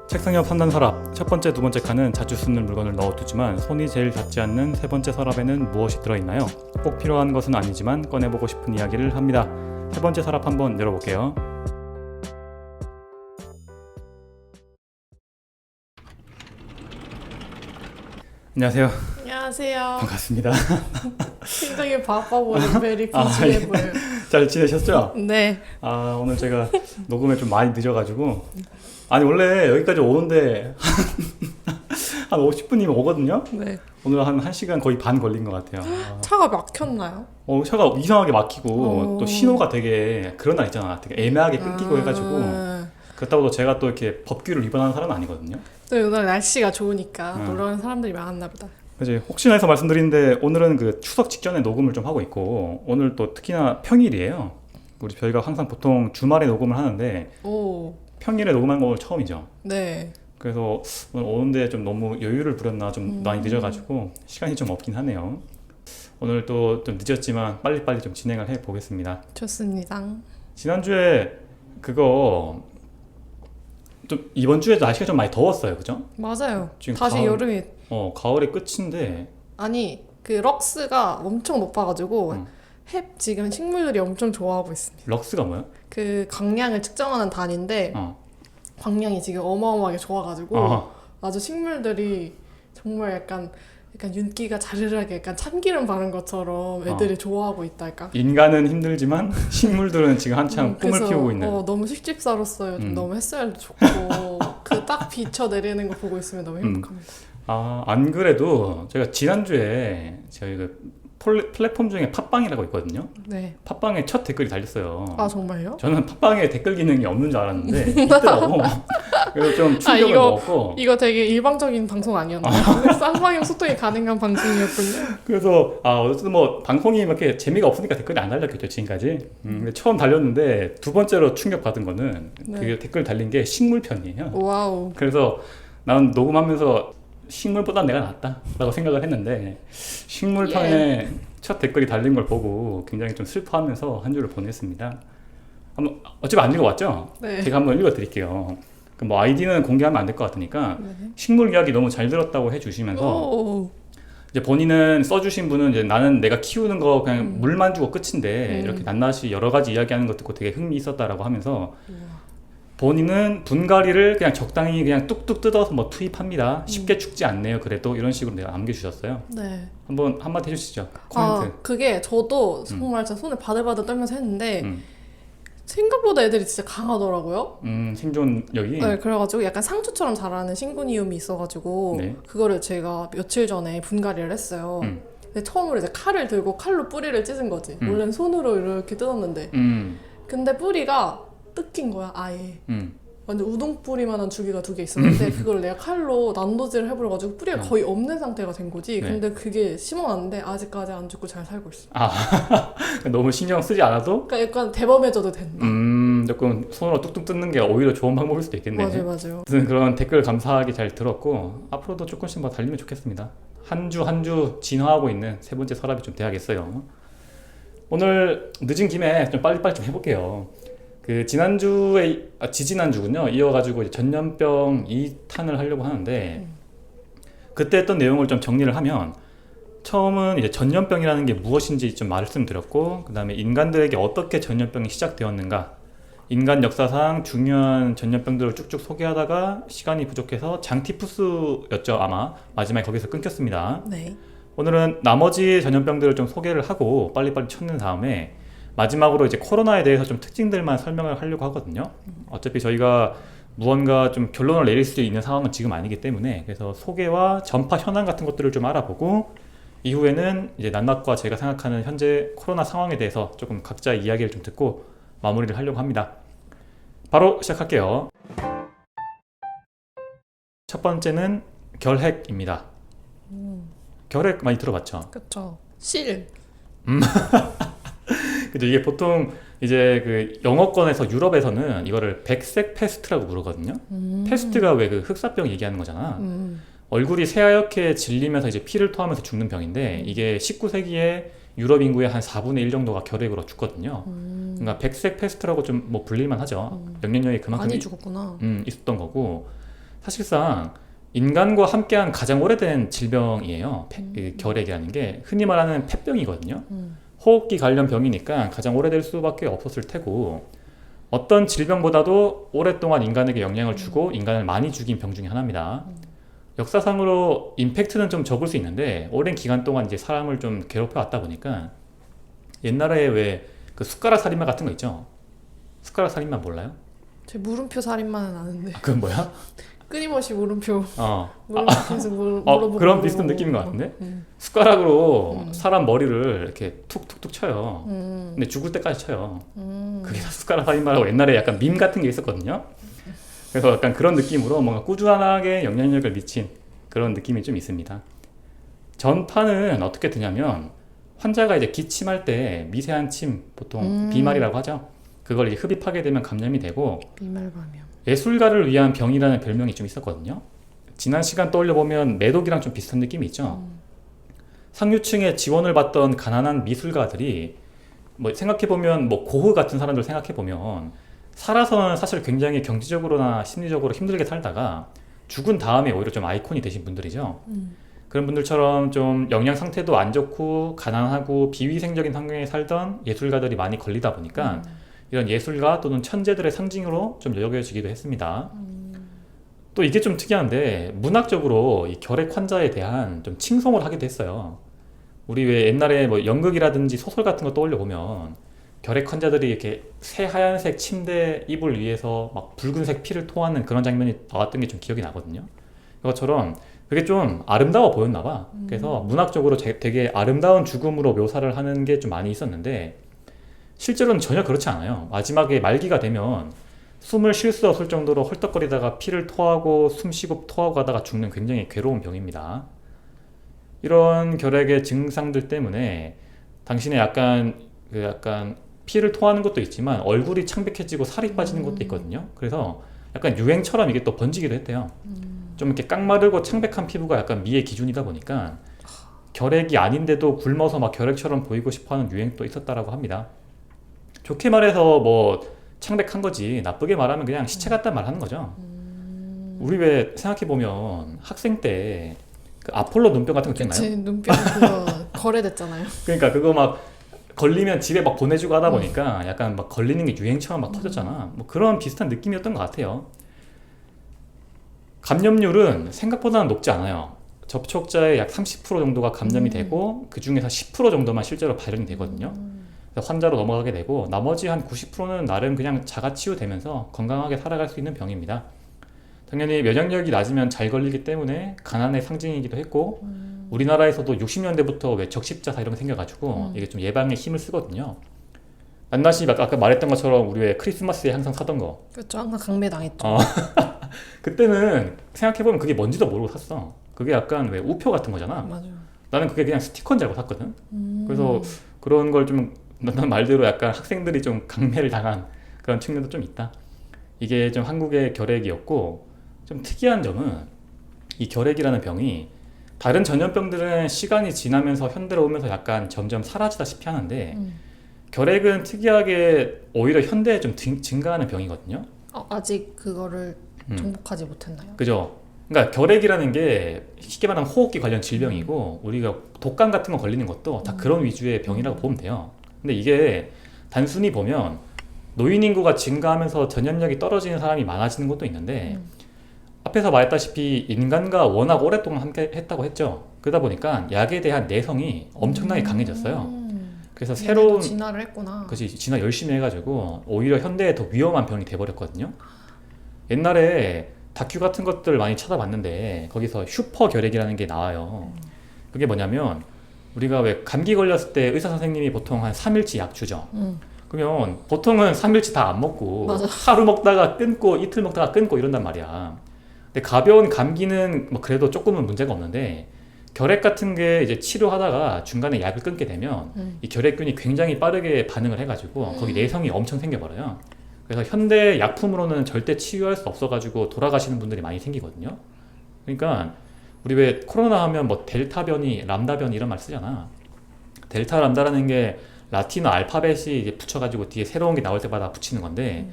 책상 옆 3단 서랍. 첫 번째, 두 번째 칸은 자주 쓰는 물건을 넣어두지만 손이 제일 닿지 않는 세 번째 서랍에는 무엇이 들어있나요? 꼭 필요한 것은 아니지만 꺼내보고 싶은 이야기를 합니다. 세 번째 서랍 한번 열어볼게요. 안녕하세요. 안녕하세요. 반갑습니다. 굉장히 바빠보여 베리 비즈해 보여요. 잘 지내셨죠? 네. 오늘 제가 녹음에 좀 많이 늦어가지고 아니 원래 여기까지 오는데 한 50분이면 오거든요? 네. 오늘 한 1시간 거의 반 걸린 것 같아요. 차가 막혔나요? 차가 이상하게 막히고 어. 또 신호가 되게 그런 날 있잖아. 되게 애매하게 끊기고 해가지고 그렇다고 제가 또 이렇게 법규를 위반하는 사람은 아니거든요. 또 오늘 날씨가 좋으니까 음. 놀러 가는 사람들이 많았나 보다. 그래서 혹시나 해서 말씀드리는데 오늘은 그 추석 직전에 녹음을 좀 하고 있고 오늘 또 특히나 평일이에요. 우리 저희가 항상 보통 주말에 녹음을 하는데 오. 평일에 녹음한 거 오늘 처음이죠. 네. 그래서 오늘 오는데 좀 너무 여유를 부렸나 좀 많이 늦어가지고 시간이 좀 없긴 하네요. 오늘 또 좀 늦었지만 빨리빨리 좀 진행을 해 보겠습니다. 좋습니다. 지난주에 그거 좀 이번 주에 날씨가 좀 많이 더웠어요, 그죠? 맞아요. 지금 다시 여름이 가을의 끝인데 아니 그 럭스가 엄청 높아가지고 음. 지금 식물들이 엄청 좋아하고 있습니다. 럭스가 뭐야? 그 광량을 측정하는 단위인데 어. 광량이 지금 어마어마하게 좋아가지고 어. 아주 식물들이 정말 약간 윤기가 자르르하게 약간 참기름 바른 것처럼 애들이 좋아하고 있달까? 인간은 힘들지만 식물들은 지금 한창 꿈을 그래서, 피우고 있는. 너무 식집사로서 요즘 음. 너무 햇살도 좋고 그 딱 비쳐 내리는 거 보고 있으면 너무 행복합니다. 안 그래도 제가 지난주에 저희 그 플랫폼 중에 팟빵이라고 있거든요. 네. 팟빵에 첫 댓글이 달렸어요. 아 정말요? 저는 팟빵에 댓글 기능이 없는 줄 알았는데 있더라고. 그래서 좀 충격을 이거- 먹었고 이거 되게 일방적인 방송 아니었나요? 쌍방향 소통이 가능한 방송이었군요. 그래서 어쨌든 뭐 방송이 이렇게 재미가 없으니까 댓글이 안 달렸겠죠 지금까지. 근데 처음 달렸는데 두 번째로 충격 받은 거는 네. 그 댓글 달린 게 식물편이에요. 와우. 그래서 나는 녹음하면서 식물보다 내가 낫다라고 생각을 했는데 식물편에 첫 댓글이 달린 걸 보고 굉장히 좀 슬퍼하면서 한 주를 보냈습니다. 한번 어차피 안 읽어봤죠? 네. 제가 한번 읽어드릴게요. 뭐 아이디는 공개하면 안 될 것 같으니까 네. 식물 이야기 너무 잘 들었다고 해주시면서 오. 이제 본인은 써주신 분은 이제 나는 내가 키우는 거 그냥 물만 주고 끝인데 이렇게 낱낱이 여러 가지 이야기하는 것 듣고 되게 흥미있었다라고 하면서 본인은 분갈이를 그냥 적당히 그냥 뚝뚝 뜯어서 뭐 투입합니다. 쉽게 죽지 않네요. 그래도 이런 식으로 내가 남겨주셨어요. 네. 한번 한마디 해주시죠. 코멘트. 그게 저도 정말 진짜 손을 바들바들 떨면서 했는데 음. 생각보다 애들이 진짜 강하더라고요. 생존력이. 네, 그래가지고 약간 상추처럼 자라는 신근이음이 있어가지고 네. 그거를 제가 며칠 전에 분갈이를 했어요. 근데 처음으로 이제 칼을 들고 칼로 뿌리를 찢은 거지. 원래는 손으로 이렇게 뜯었는데 근데 뿌리가 뜯긴 거야 아예. 완전 우동 뿌리만한 주기가 2개 있었는데 그걸 내가 칼로 난도질을 해버려가지고 뿌리가 거의 없는 상태가 된 거지. 네. 근데 그게 심어놨는데 아직까지 안 죽고 잘 살고 있어. 너무 신경 쓰지 않아도 그러니까 약간 대범해져도 된다. 조금 손으로 뚝뚝 뜯는 게 오히려 좋은 방법일 수도 있겠네. 맞아요. 아무튼 그런 댓글 감사하게 잘 들었고 앞으로도 조금씩 뭐 달리면 좋겠습니다. 한 주 한 주 진화하고 있는 세 번째 서랍이 좀 돼야겠어요. 오늘 늦은 김에 좀 빨리빨리 좀 해볼게요. 그 지난주에 지지난주군요. 이어가지고 이제 전염병 2탄을 하려고 하는데 그때 했던 내용을 좀 정리를 하면 처음은 이제 전염병이라는 게 무엇인지 좀 말씀드렸고 그 다음에 인간들에게 어떻게 전염병이 시작되었는가 인간 역사상 중요한 전염병들을 쭉쭉 소개하다가 시간이 부족해서 장티푸스였죠 아마. 마지막에 거기서 끊겼습니다. 네. 오늘은 나머지 전염병들을 좀 소개를 하고 빨리빨리 쳐낸 다음에 마지막으로 이제 코로나에 대해서 좀 특징들만 설명을 하려고 하거든요. 어차피 저희가 무언가 좀 결론을 내릴 수 있는 상황은 지금 아니기 때문에 그래서 소개와 전파 현황 같은 것들을 좀 알아보고 이후에는 이제 낱낱과 제가 생각하는 현재 코로나 상황에 대해서 조금 각자 이야기를 좀 듣고 마무리를 하려고 합니다. 바로 시작할게요. 첫 번째는 결핵입니다. 결핵 많이 들어봤죠? 그쵸. 실. 근데 이게 보통 이제 그 영어권에서 유럽에서는 이거를 백색 패스트라고 부르거든요. 패스트가 왜 그 흑사병 얘기하는 거잖아. 얼굴이 새하얗게 질리면서 이제 피를 토하면서 죽는 병인데 이게 19세기에 유럽 인구의 한 4분의 1 정도가 결핵으로 죽거든요. 그러니까 백색 패스트라고 좀 뭐 불릴만 하죠. 명령력이 그만큼 많이 죽었구나. 있었던 거고 사실상 인간과 함께한 가장 오래된 질병이에요. 이 결핵이라는 게 흔히 말하는 폐병이거든요. 호흡기 관련 병이니까 가장 오래될 수밖에 없었을 테고 어떤 질병보다도 오랫동안 인간에게 영향을 주고 인간을 많이 죽인 병 중에 하나입니다. 역사상으로 임팩트는 좀 적을 수 있는데 오랜 기간 동안 이제 사람을 좀 괴롭혀 왔다 보니까 옛날에 왜 그 숟가락 살인마 같은 거 있죠? 숟가락 살인마 몰라요? 제 물음표 살인마는 아는데 그건 뭐야? 끊임없이 물음표 어. 물음표에서 물어보고 그런 비슷한 느낌인 것 같은데? 숟가락으로 사람 머리를 이렇게 툭툭툭 쳐요. 근데 죽을 때까지 쳐요. 그게 다 숟가락 살인마라고 옛날에 약간 밈 같은 게 있었거든요. 그래서 약간 그런 느낌으로 뭔가 꾸준하게 영향력을 미친 그런 느낌이 좀 있습니다. 전파는 어떻게 되냐면 환자가 이제 기침할 때 미세한 침, 보통 비말이라고 하죠. 그걸 이제 흡입하게 되면 감염이 되고 비말감염. 예술가를 위한 병이라는 별명이 좀 있었거든요. 지난 시간 떠올려 보면 매독이랑 좀 비슷한 느낌이 있죠. 상류층의 지원을 받던 가난한 미술가들이 뭐 생각해 보면 뭐 고흐 같은 사람들 생각해 보면 살아서는 사실 굉장히 경제적으로나 심리적으로 힘들게 살다가 죽은 다음에 오히려 좀 아이콘이 되신 분들이죠. 그런 분들처럼 좀 영양 상태도 안 좋고 가난하고 비위생적인 환경에 살던 예술가들이 많이 걸리다 보니까 이런 예술가 또는 천재들의 상징으로 좀 여겨지기도 했습니다. 또 이게 좀 특이한데 문학적으로 이 결핵 환자에 대한 좀 칭송을 하기도 했어요. 우리 왜 옛날에 뭐 연극이라든지 소설 같은 거 떠올려 보면 결핵 환자들이 이렇게 새하얀색 침대 이불 위에서 막 붉은색 피를 토하는 그런 장면이 나왔던 게 좀 기억이 나거든요. 이것처럼 그게 좀 아름다워 보였나 봐. 그래서 문학적으로 되게 아름다운 죽음으로 묘사를 하는 게 좀 많이 있었는데 실제로는 전혀 그렇지 않아요. 마지막에 말기가 되면 숨을 쉴 수 없을 정도로 헐떡거리다가 피를 토하고 숨쉬고 토하고 하다가 죽는 굉장히 괴로운 병입니다. 이런 결핵의 증상들 때문에 당신의 약간 피를 토하는 것도 있지만 얼굴이 창백해지고 살이 빠지는 것도 있거든요. 그래서 약간 유행처럼 이게 또 번지기도 했대요. 좀 이렇게 깡마르고 창백한 피부가 약간 미의 기준이다 보니까 결핵이 아닌데도 굶어서 막 결핵처럼 보이고 싶어하는 유행도 있었다라고 합니다. 좋게 말해서 뭐 창백한 거지 나쁘게 말하면 그냥 시체 같다 말하는 거죠. 우리 왜 생각해 보면 학생 때 그 아폴로 눈병 같은 거 기억나요? 제 눈병 그거 거래됐잖아요. 그러니까 그거 막 걸리면 집에 막 보내주고 하다 보니까 약간 막 걸리는 게 유행처럼 막 터졌잖아. 뭐 그런 비슷한 느낌이었던 것 같아요. 감염률은 생각보다는 높지 않아요. 접촉자의 약 30% 정도가 감염이 되고 그 중에서 10% 정도만 실제로 발현이 되거든요. 그래서 환자로 넘어가게 되고 나머지 한 90%는 나름 그냥 자가 치유되면서 건강하게 살아갈 수 있는 병입니다. 당연히 면역력이 낮으면 잘 걸리기 때문에 가난의 상징이기도 했고 우리나라에서도 60년대부터 왜 적십자사 이런 게 생겨가지고 이게 좀 예방에 힘을 쓰거든요. 낱낱이 아까 말했던 것처럼 우리 왜 크리스마스에 항상 사던 거. 그렇죠. 항상 강매 당했죠. 그때는 생각해보면 그게 뭔지도 모르고 샀어. 그게 약간 왜 우표 같은 거잖아. 맞아요. 나는 그게 그냥 스티커인 줄 알고 샀거든. 그래서 그런 걸 좀 난 말대로 약간 학생들이 좀 강매를 당한 그런 측면도 좀 있다. 이게 좀 한국의 결핵이었고 좀 특이한 점은 이 결핵이라는 병이 다른 전염병들은 시간이 지나면서 현대로 오면서 약간 점점 사라지다시피 하는데 결핵은 특이하게 오히려 현대에 좀 증가하는 병이거든요. 아직 그거를 정복하지 못했나요? 그죠? 그러니까 결핵이라는 게 쉽게 말하면 호흡기 관련 질병이고 우리가 독감 같은 거 걸리는 것도 다 그런 위주의 병이라고 보면 돼요. 근데 이게 단순히 보면 노인 인구가 증가하면서 전염력이 떨어지는 사람이 많아지는 것도 있는데 앞에서 말했다시피 인간과 워낙 오랫동안 함께 했다고 했죠. 그러다 보니까 약에 대한 내성이 엄청나게 강해졌어요. 그래서 새로운 진화를 했구나. 그치, 진화 열심히 해가지고 오히려 현대에 더 위험한 병이 돼버렸거든요. 옛날에 다큐 같은 것들 많이 찾아봤는데 거기서 슈퍼 결핵이라는 게 나와요. 그게 뭐냐면 우리가 왜 감기 걸렸을 때 의사 선생님이 보통 한 3일치 약 주죠. 그러면 보통은 3일치 다 안 먹고 맞아. 하루 먹다가 끊고 이틀 먹다가 끊고 이런단 말이야. 근데 가벼운 감기는 뭐 그래도 조금은 문제가 없는데 결핵 같은 게 이제 치료하다가 중간에 약을 끊게 되면 이 결핵균이 굉장히 빠르게 반응을 해가지고 거기 내성이 엄청 생겨버려요. 그래서 현대 약품으로는 절대 치유할 수 없어가지고 돌아가시는 분들이 많이 생기거든요. 그러니까 우리 왜 코로나 하면 뭐 델타 변이, 람다 변이 이런 말 쓰잖아. 델타 람다라는 게 라틴어 알파벳이 이제 붙여가지고 뒤에 새로운 게 나올 때마다 붙이는 건데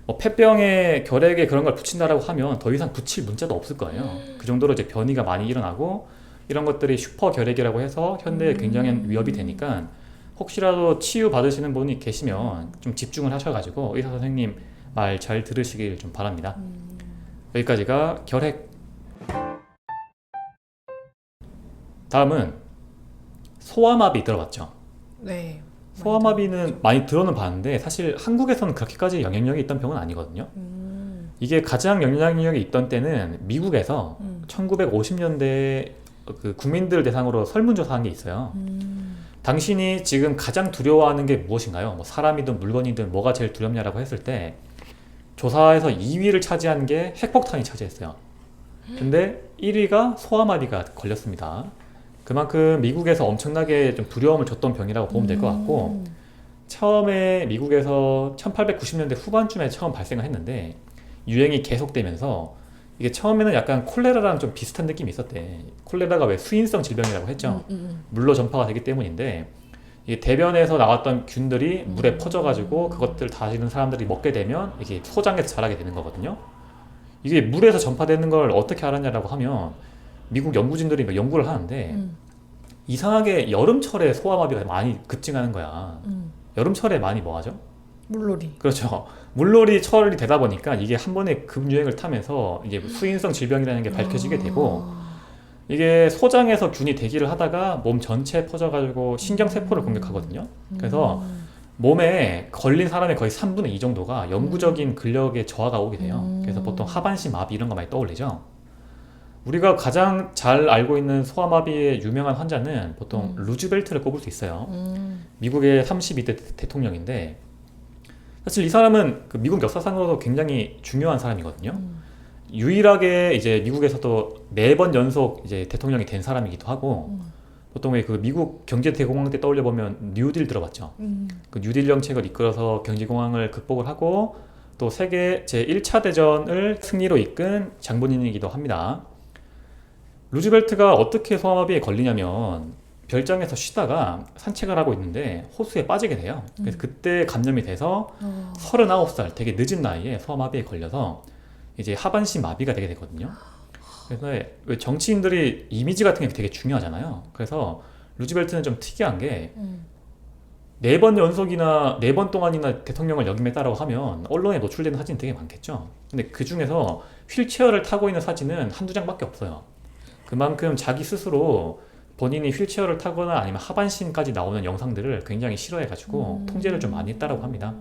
뭐 폐병에 결핵에 그런 걸 붙인다라고 하면 더 이상 붙일 문제도 없을 거예요. 그 정도로 이제 변이가 많이 일어나고 이런 것들이 슈퍼 결핵이라고 해서 현대에 굉장히 위협이 되니까 혹시라도 치유 받으시는 분이 계시면 좀 집중을 하셔가지고 의사 선생님 말 잘 들으시길 좀 바랍니다. 여기까지가 결핵. 다음은 소아마비 들어봤죠? 네. 소아마비는 많이 들어는 봤는데 사실 한국에서는 그렇게까지 영향력이 있던 병은 아니거든요. 이게 가장 영향력이 있던 때는 미국에서 1950년대 그 국민들 대상으로 설문조사한 게 있어요. 당신이 지금 가장 두려워하는 게 무엇인가요? 뭐 사람이든 물건이든 뭐가 제일 두렵냐라고 했을 때 조사에서 2위를 차지한 게 핵폭탄이 차지했어요. 근데 1위가 소아마비가 걸렸습니다. 그만큼 미국에서 엄청나게 좀 두려움을 줬던 병이라고 보면 될 것 같고, 처음에 미국에서 1890년대 후반쯤에 처음 발생을 했는데 유행이 계속되면서 이게 처음에는 약간 콜레라랑 좀 비슷한 느낌이 있었대. 콜레라가 왜 수인성 질병이라고 했죠. 물로 전파가 되기 때문인데 이게 대변에서 나왔던 균들이 물에 퍼져가지고 그것들 다지는 사람들이 먹게 되면 이게 소장에서 자라게 되는 거거든요. 이게 물에서 전파되는 걸 어떻게 알았냐라고 하면 미국 연구진들이 연구를 하는데 이상하게 여름철에 소아마비가 많이 급증하는 거야. 여름철에 많이 뭐 하죠? 물놀이. 그렇죠. 물놀이 철이 되다 보니까 이게 한 번에 급유행을 타면서 이제 수인성 질병이라는 게 밝혀지게 되고, 이게 소장에서 균이 대기를 하다가 몸 전체에 퍼져가지고 신경세포를 공격하거든요. 그래서 몸에 걸린 사람의 거의 3분의 2 정도가 영구적인 근력의 저하가 오게 돼요. 그래서 보통 하반신 마비 이런 거 많이 떠올리죠. 우리가 가장 잘 알고 있는 소아마비의 유명한 환자는 보통 루즈벨트를 꼽을 수 있어요. 미국의 32대 대통령인데 사실 이 사람은 그 미국 역사상으로도 굉장히 중요한 사람이거든요. 유일하게 이제 미국에서도 4번 연속 이제 대통령이 된 사람이기도 하고, 보통 왜 그 미국 경제대공황 때 떠올려 보면 뉴딜 들어봤죠. 그 뉴딜 정책을 이끌어서 경제공황을 극복을 하고 또 세계 제1차 대전을 승리로 이끈 장본인이기도 합니다. 루즈벨트가 어떻게 소아마비에 걸리냐면 별장에서 쉬다가 산책을 하고 있는데 호수에 빠지게 돼요. 그래서 그때 감염이 돼서 39살 되게 늦은 나이에 소아마비에 걸려서 이제 하반신 마비가 되게 되거든요. 그래서 왜 정치인들이 이미지 같은 게 되게 중요하잖아요. 그래서 루즈벨트는 좀 특이한 게 4번 연속이나 4번 동안이나 대통령을 역임했다라고 하면 언론에 노출되는 사진이 되게 많겠죠. 근데 그 중에서 휠체어를 타고 있는 사진은 한두 장밖에 없어요. 그만큼 자기 스스로 본인이 휠체어를 타거나 아니면 하반신까지 나오는 영상들을 굉장히 싫어해가지고 통제를 좀 많이 했다라고 합니다.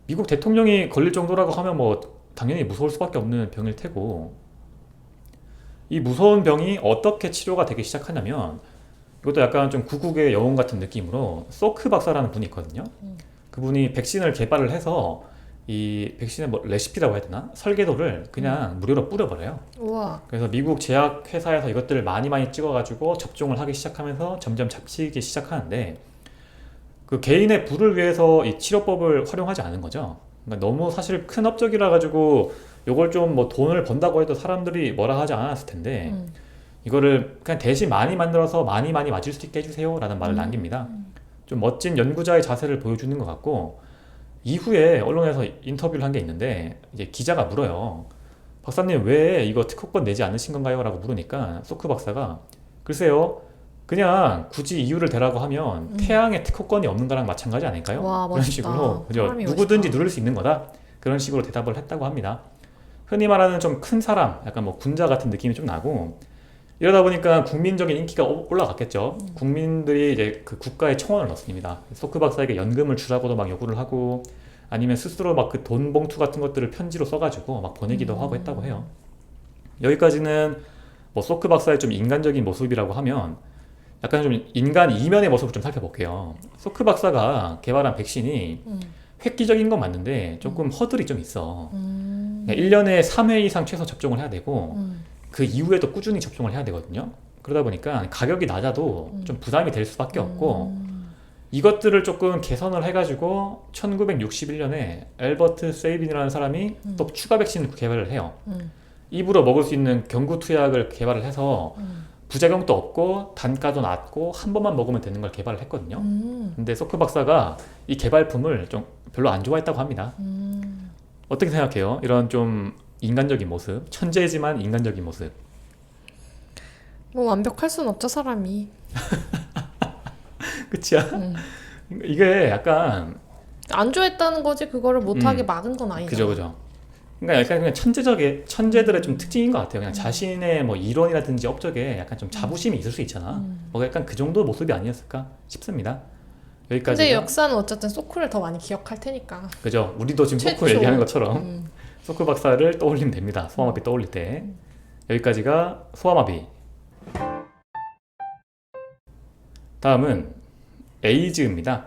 미국 대통령이 걸릴 정도라고 하면 뭐 당연히 무서울 수밖에 없는 병일 테고, 이 무서운 병이 어떻게 치료가 되기 시작하냐면 이것도 약간 좀 구국의 영웅 같은 느낌으로 소크 박사라는 분이 있거든요. 그분이 백신을 개발을 해서 이 백신의 뭐 레시피라고 해야 되나? 설계도를 그냥 무료로 뿌려버려요. 우와. 그래서 미국 제약 회사에서 이것들을 많이 찍어가지고 접종을 하기 시작하면서 점점 잡히기 시작하는데, 그 개인의 부를 위해서 이 치료법을 활용하지 않은 거죠. 그러니까 너무 사실 큰 업적이라 가지고 이걸 좀 뭐 돈을 번다고 해도 사람들이 뭐라 하지 않았을 텐데 이거를 그냥 대신 많이 만들어서 많이 맞을 수 있게 해주세요 라는 말을 남깁니다. 좀 멋진 연구자의 자세를 보여주는 것 같고, 이후에 언론에서 인터뷰를 한 게 있는데 이제 기자가 물어요. 박사님 왜 이거 특허권 내지 않으신 건가요? 라고 물으니까 소크 박사가 글쎄요, 그냥 굳이 이유를 대라고 하면 태양에 특허권이 없는 거랑 마찬가지 아닐까요? 와, 그런 멋있다. 식으로 그죠? 사람이 누구든지 멋있다. 누를 수 있는 거다. 그런 식으로 대답을 했다고 합니다. 흔히 말하는 좀 큰 사람, 약간 뭐 군자 같은 느낌이 좀 나고, 이러다 보니까 국민적인 인기가 올라갔겠죠. 국민들이 이제 그 국가에 청원을 넣습니다. 소크 박사에게 연금을 주라고도 막 요구를 하고, 아니면 스스로 막 그 돈 봉투 같은 것들을 편지로 써가지고 막 보내기도 하고 했다고 해요. 여기까지는 뭐 소크 박사의 좀 인간적인 모습이라고 하면, 약간 좀 인간 이면의 모습을 좀 살펴볼게요. 소크 박사가 개발한 백신이 획기적인 건 맞는데 조금 허들이 좀 있어. 1년에 3회 이상 최소 접종을 해야 되고 그 이후에도 꾸준히 접종을 해야 되거든요. 그러다 보니까 가격이 낮아도 좀 부담이 될 수밖에 없고, 이것들을 조금 개선을 해가지고 1961년에 앨버트 세이빈이라는 사람이 또 추가 백신을 개발을 해요. 입으로 먹을 수 있는 경구 투약을 개발을 해서 부작용도 없고 단가도 낮고 한 번만 먹으면 되는 걸 개발을 했거든요. 근데 소크 박사가 이 개발품을 좀 별로 안 좋아했다고 합니다. 어떻게 생각해요? 이런 좀 인간적인 모습, 천재지만 인간적인 모습. 뭐 완벽할 순 없죠, 사람이. 그치야? 이게 약간 안 좋아했다는 거지 그거를 못하게 막은 건 아니잖아. 그죠, 그죠. 그러니까 약간 그냥 천재들의 좀 특징인 것 같아요. 그냥 자신의 뭐 이론이라든지 업적에 약간 좀 자부심이 있을 수 있잖아. 뭐 약간 그 정도 모습이 아니었을까 싶습니다. 여기까지. 근데 역사는 어쨌든 소크를 더 많이 기억할 테니까. 그죠. 우리도 지금 최초. 소크 얘기하는 것처럼 소크 박사를 떠올리면 됩니다. 소아마비 떠올릴 때. 여기까지가 소아마비. 다음은 에이즈입니다.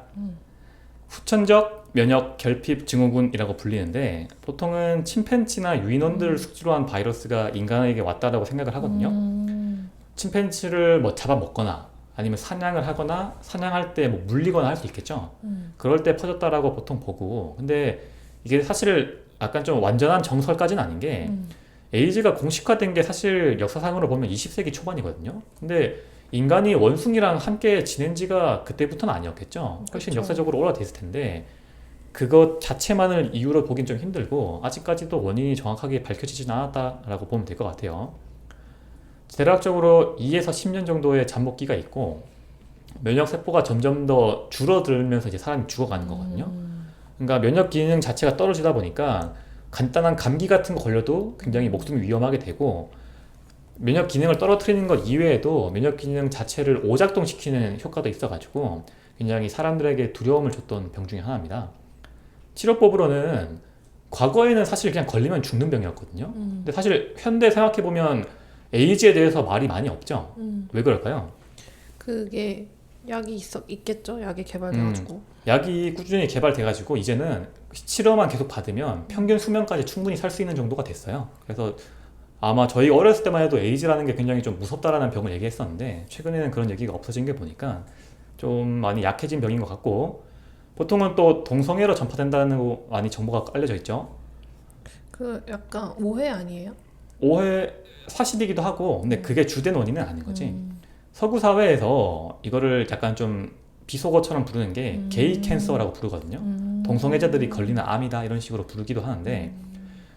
후천적 면역 결핍 증후군이라고 불리는데 보통은 침팬지나 유인원들을 숙주로 한 바이러스가 인간에게 왔다라고 생각을 하거든요. 침팬지를 뭐 잡아먹거나 아니면 사냥을 하거나 사냥할 때 뭐 물리거나 할 수 있겠죠. 그럴 때 퍼졌다라고 보통 보고, 근데 이게 사실 약간 좀 완전한 정설까지는 아닌 게 에이즈가 공식화된 게 사실 역사상으로 보면 20세기 초반이거든요. 근데 인간이 원숭이랑 함께 지낸 지가 그때부터는 아니었겠죠. 훨씬 그쵸. 역사적으로 오래돼 있을 텐데 그것 자체만을 이유로 보긴 좀 힘들고 아직까지도 원인이 정확하게 밝혀지진 않았다라고 보면 될 것 같아요. 대략적으로 2에서 10년 정도의 잠복기가 있고 면역세포가 점점 더 줄어들면서 이제 사람이 죽어가는 거거든요. 그러니까 면역 기능 자체가 떨어지다 보니까 간단한 감기 같은 거 걸려도 굉장히 목숨이 위험하게 되고 면역 기능을 떨어뜨리는 것 이외에도 면역 기능 자체를 오작동시키는 효과도 있어가지고 굉장히 사람들에게 두려움을 줬던 병 중에 하나입니다. 치료법으로는 과거에는 사실 그냥 걸리면 죽는 병이었거든요. 근데 사실 현대 생각해보면 에이즈에 대해서 말이 많이 없죠. 왜 그럴까요? 그게 약이 있겠죠. 약이 개발돼가지고. 약이 꾸준히 개발돼가지고 이제는 치료만 계속 받으면 평균 수명까지 충분히 살 수 있는 정도가 됐어요. 그래서 아마 저희 어렸을 때만 해도 에이즈라는 게 굉장히 좀 무섭다라는 병을 얘기했었는데 최근에는 그런 얘기가 없어진 게 보니까 좀 많이 약해진 병인 것 같고 보통은 또 동성애로 전파된다는 거 많이 정보가 알려져 있죠. 그 약간 오해 아니에요? 오해 사실이기도 하고 근데 그게 주된 원인은 아닌 거지. 서구 사회에서 이거를 약간 좀 비속어처럼 부르는 게 게이 캔서라고 부르거든요. 동성애자들이 걸리는 암이다 이런 식으로 부르기도 하는데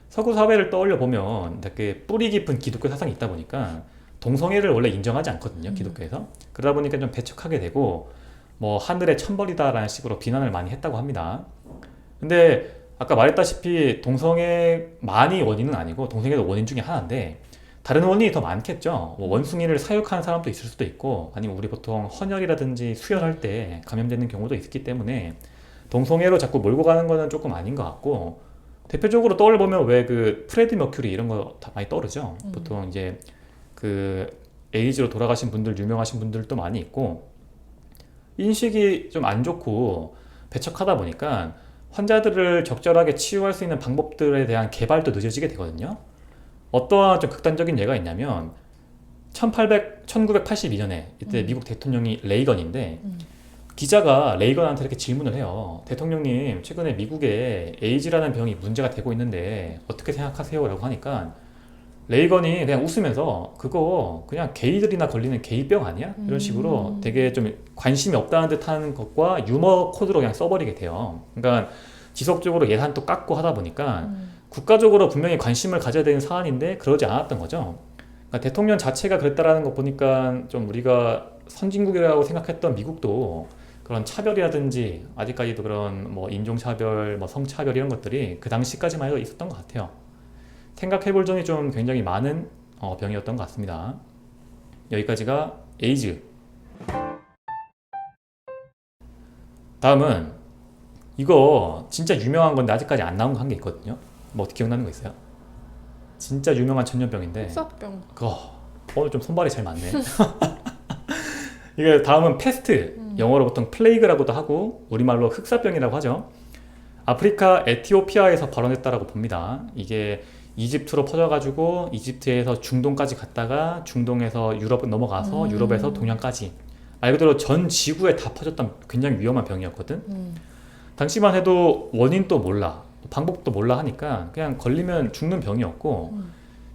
서구 사회를 떠올려 보면 되게 뿌리 깊은 기독교 사상이 있다 보니까 동성애를 원래 인정하지 않거든요. 기독교에서. 그러다 보니까 좀 배척하게 되고 뭐 하늘의 천벌이다라는 식으로 비난을 많이 했다고 합니다. 근데 아까 말했다시피 동성애만이 원인은 아니고 동성애도 원인 중에 하나인데 다른 원인이 더 많겠죠. 뭐 원숭이를 사육하는 사람도 있을 수도 있고 아니면 우리 보통 헌혈이라든지 수혈할 때 감염되는 경우도 있기 때문에 동성애로 자꾸 몰고 가는 거는 조금 아닌 것 같고 대표적으로 떠올려보면 왜 그 프레디 머큐리 이런 거 다 많이 떠오르죠. 보통 이제 그 에이즈로 돌아가신 분들 유명하신 분들도 많이 있고 인식이 좀 안 좋고 배척하다 보니까 환자들을 적절하게 치유할 수 있는 방법들에 대한 개발도 늦어지게 되거든요. 어떠한 좀 극단적인 예가 있냐면 1982년에 이때 미국 대통령이 레이건인데 기자가 레이건한테 이렇게 질문을 해요. 대통령님, 최근에 미국에 에이즈라는 병이 문제가 되고 있는데 어떻게 생각하세요? 라고 하니까 레이건이 그냥 웃으면서 그거 그냥 게이들이나 걸리는 게이병 아니야? 이런 식으로 되게 좀 관심이 없다는 듯한 것과 유머 코드로 그냥 써버리게 돼요. 그러니까 지속적으로 예산도 깎고 하다 보니까 국가적으로 분명히 관심을 가져야 되는 사안인데 그러지 않았던 거죠. 그러니까 대통령 자체가 그랬다라는 거 보니까 좀 우리가 선진국이라고 생각했던 미국도 그런 차별이라든지 아직까지도 그런 뭐 인종차별, 뭐 성차별 이런 것들이 그 당시까지만 해도 있었던 것 같아요. 생각해볼 점이 좀 굉장히 많은 병이었던 것 같습니다. 여기까지가 에이즈. 다음은 이거 진짜 유명한 건데 아직까지 안 나온 거 한 게 있거든요. 뭐 기억나는 거 있어요? 진짜 유명한 전염병인데 흑사병. 오늘 좀 손발이 잘 맞네. 이게 다음은 패스트, 영어로 보통 플레이그라고도 하고 우리말로 흑사병이라고 하죠. 아프리카 에티오피아에서 발원했다라고 봅니다. 이게 이집트로 퍼져가지고 이집트에서 중동까지 갔다가 중동에서 유럽 넘어가서 유럽에서 동양까지 말 그대로 전 지구에 다 퍼졌던 굉장히 위험한 병이었거든. 당시만 해도 원인도 몰라, 방법도 몰라 하니까 그냥 걸리면 죽는 병이었고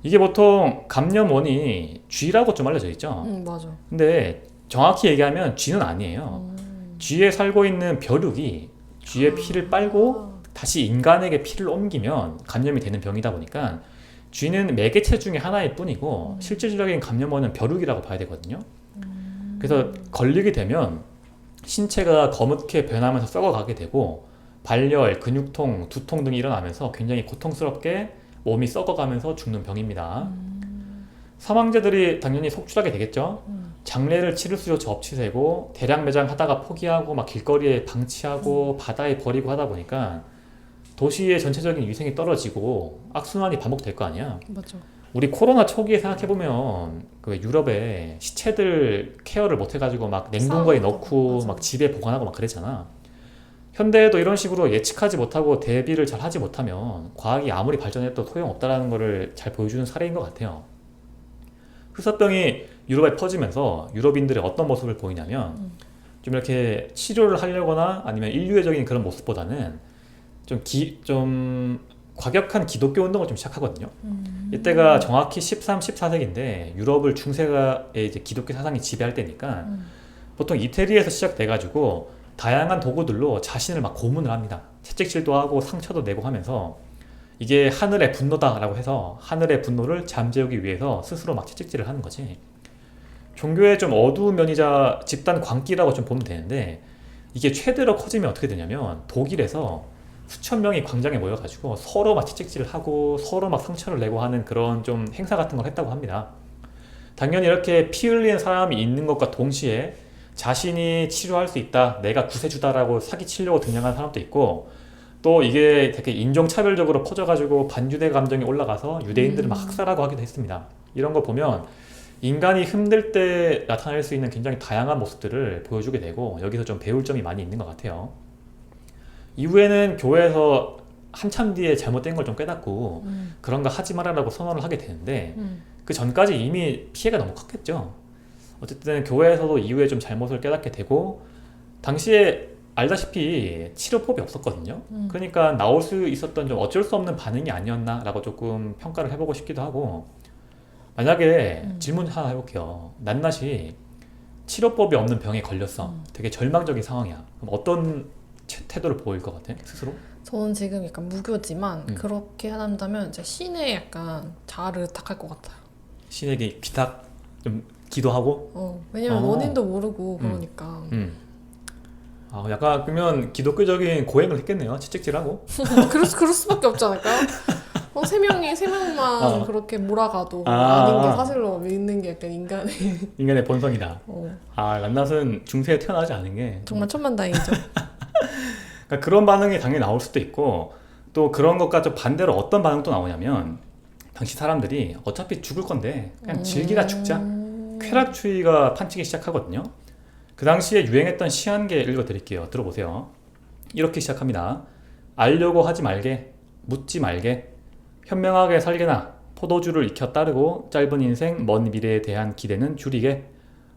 이게 보통 감염원이 쥐라고 좀 알려져 있죠. 맞아. 근데 정확히 얘기하면 쥐는 아니에요. 쥐에 살고 있는 벼룩이 쥐의 피를 빨고 다시 인간에게 피를 옮기면 감염이 되는 병이다 보니까 쥐는 매개체 중에 하나일 뿐이고 실질적인 감염원은 벼룩이라고 봐야 되거든요. 그래서 걸리게 되면 신체가 거뭇게 변하면서 썩어가게 되고 발열, 근육통, 두통 등이 일어나면서 굉장히 고통스럽게 몸이 썩어가면서 죽는 병입니다. 사망자들이 당연히 속출하게 되겠죠. 장례를 치를 수조차 없이 되고 대량 매장하다가 포기하고 막 길거리에 방치하고 바다에 버리고 하다 보니까 도시의 전체적인 위생이 떨어지고 악순환이 반복될 거 아니야. 맞아. 우리 코로나 초기에 생각해보면 그 유럽에 시체들 케어를 못해가지고 막 냉동고에 넣고 맞아. 막 집에 보관하고 막 그랬잖아. 현대에도 이런 식으로 예측하지 못하고 대비를 잘 하지 못하면 과학이 아무리 발전해도 소용없다는 것을 잘 보여주는 사례인 것 같아요. 흑사병이 유럽에 퍼지면서 유럽인들이 어떤 모습을 보이냐면 좀 이렇게 치료를 하려거나 아니면 인류애적인 그런 모습보다는 좀 과격한 기독교 운동을 좀 시작하거든요. 이때가 정확히 13, 14세기인데 유럽을 중세가의 이제 기독교 사상이 지배할 때니까 보통 이태리에서 시작돼가지고 다양한 도구들로 자신을 막 고문을 합니다. 채찍질도 하고 상처도 내고 하면서 이게 하늘의 분노다라고 해서 하늘의 분노를 잠재우기 위해서 스스로 막 채찍질을 하는 거지. 종교의 좀 어두운 면이자 집단 광기라고 좀 보면 되는데 이게 최대로 커지면 어떻게 되냐면 독일에서 수천 명이 광장에 모여가지고 서로 막 채찍질을 하고 서로 막 상처를 내고 하는 그런 좀 행사 같은 걸 했다고 합니다. 당연히 이렇게 피 흘리는 사람이 있는 것과 동시에 자신이 치료할 수 있다, 내가 구세주다라고 사기치려고 등장하는 사람도 있고 또 이게 되게 인종차별적으로 퍼져가지고 반유대 감정이 올라가서 유대인들을 막 학살하고 하기도 했습니다. 이런 거 보면 인간이 힘들 때 나타낼 수 있는 굉장히 다양한 모습들을 보여주게 되고 여기서 좀 배울 점이 많이 있는 것 같아요. 이후에는 교회에서 한참 뒤에 잘못된 걸 좀 깨닫고 그런 거 하지 말아라고 선언을 하게 되는데 그 전까지 이미 피해가 너무 컸겠죠. 어쨌든 교회에서도 이후에 좀 잘못을 깨닫게 되고 당시에 알다시피 치료법이 없었거든요. 그러니까 나올 수 있었던 좀 어쩔 수 없는 반응이 아니었나라고 조금 평가를 해보고 싶기도 하고 만약에 질문 하나 해볼게요. 낱낱이 치료법이 없는 병에 걸렸어. 되게 절망적인 상황이야. 그럼 어떤 태도를 보일 것 같아? 스스로? 저는 지금 약간 무교지만 그렇게 한다면 이제 신에 약간 자아를 의탁할 것 같아요. 신에게 기탁 좀 기도하고? 왜냐면 원인도 모르고 그러니까. 약간 그러면 기독교적인 고행을 했겠네요. 채찍질하고. 그럴 수밖에 없지 않을까요? 세 명만 그렇게 몰아가도 아닌 게 사실로 믿는 게 약간 인간의 본성이다. 낱낱은 중세에 태어나지 않은 게 정말 천만다행이죠. 그러니까 그런 반응이 당연히 나올 수도 있고 또 그런 것과 좀 반대로 어떤 반응도 나오냐면 당시 사람들이 어차피 죽을 건데 그냥 즐기다 죽자. 쾌락주의가 판치기 시작하거든요. 그 당시에 유행했던 시 한 개 읽어드릴게요. 들어보세요. 이렇게 시작합니다. 알려고 하지 말게, 묻지 말게, 현명하게 살게나 포도주를 익혀 따르고 짧은 인생 먼 미래에 대한 기대는 줄이게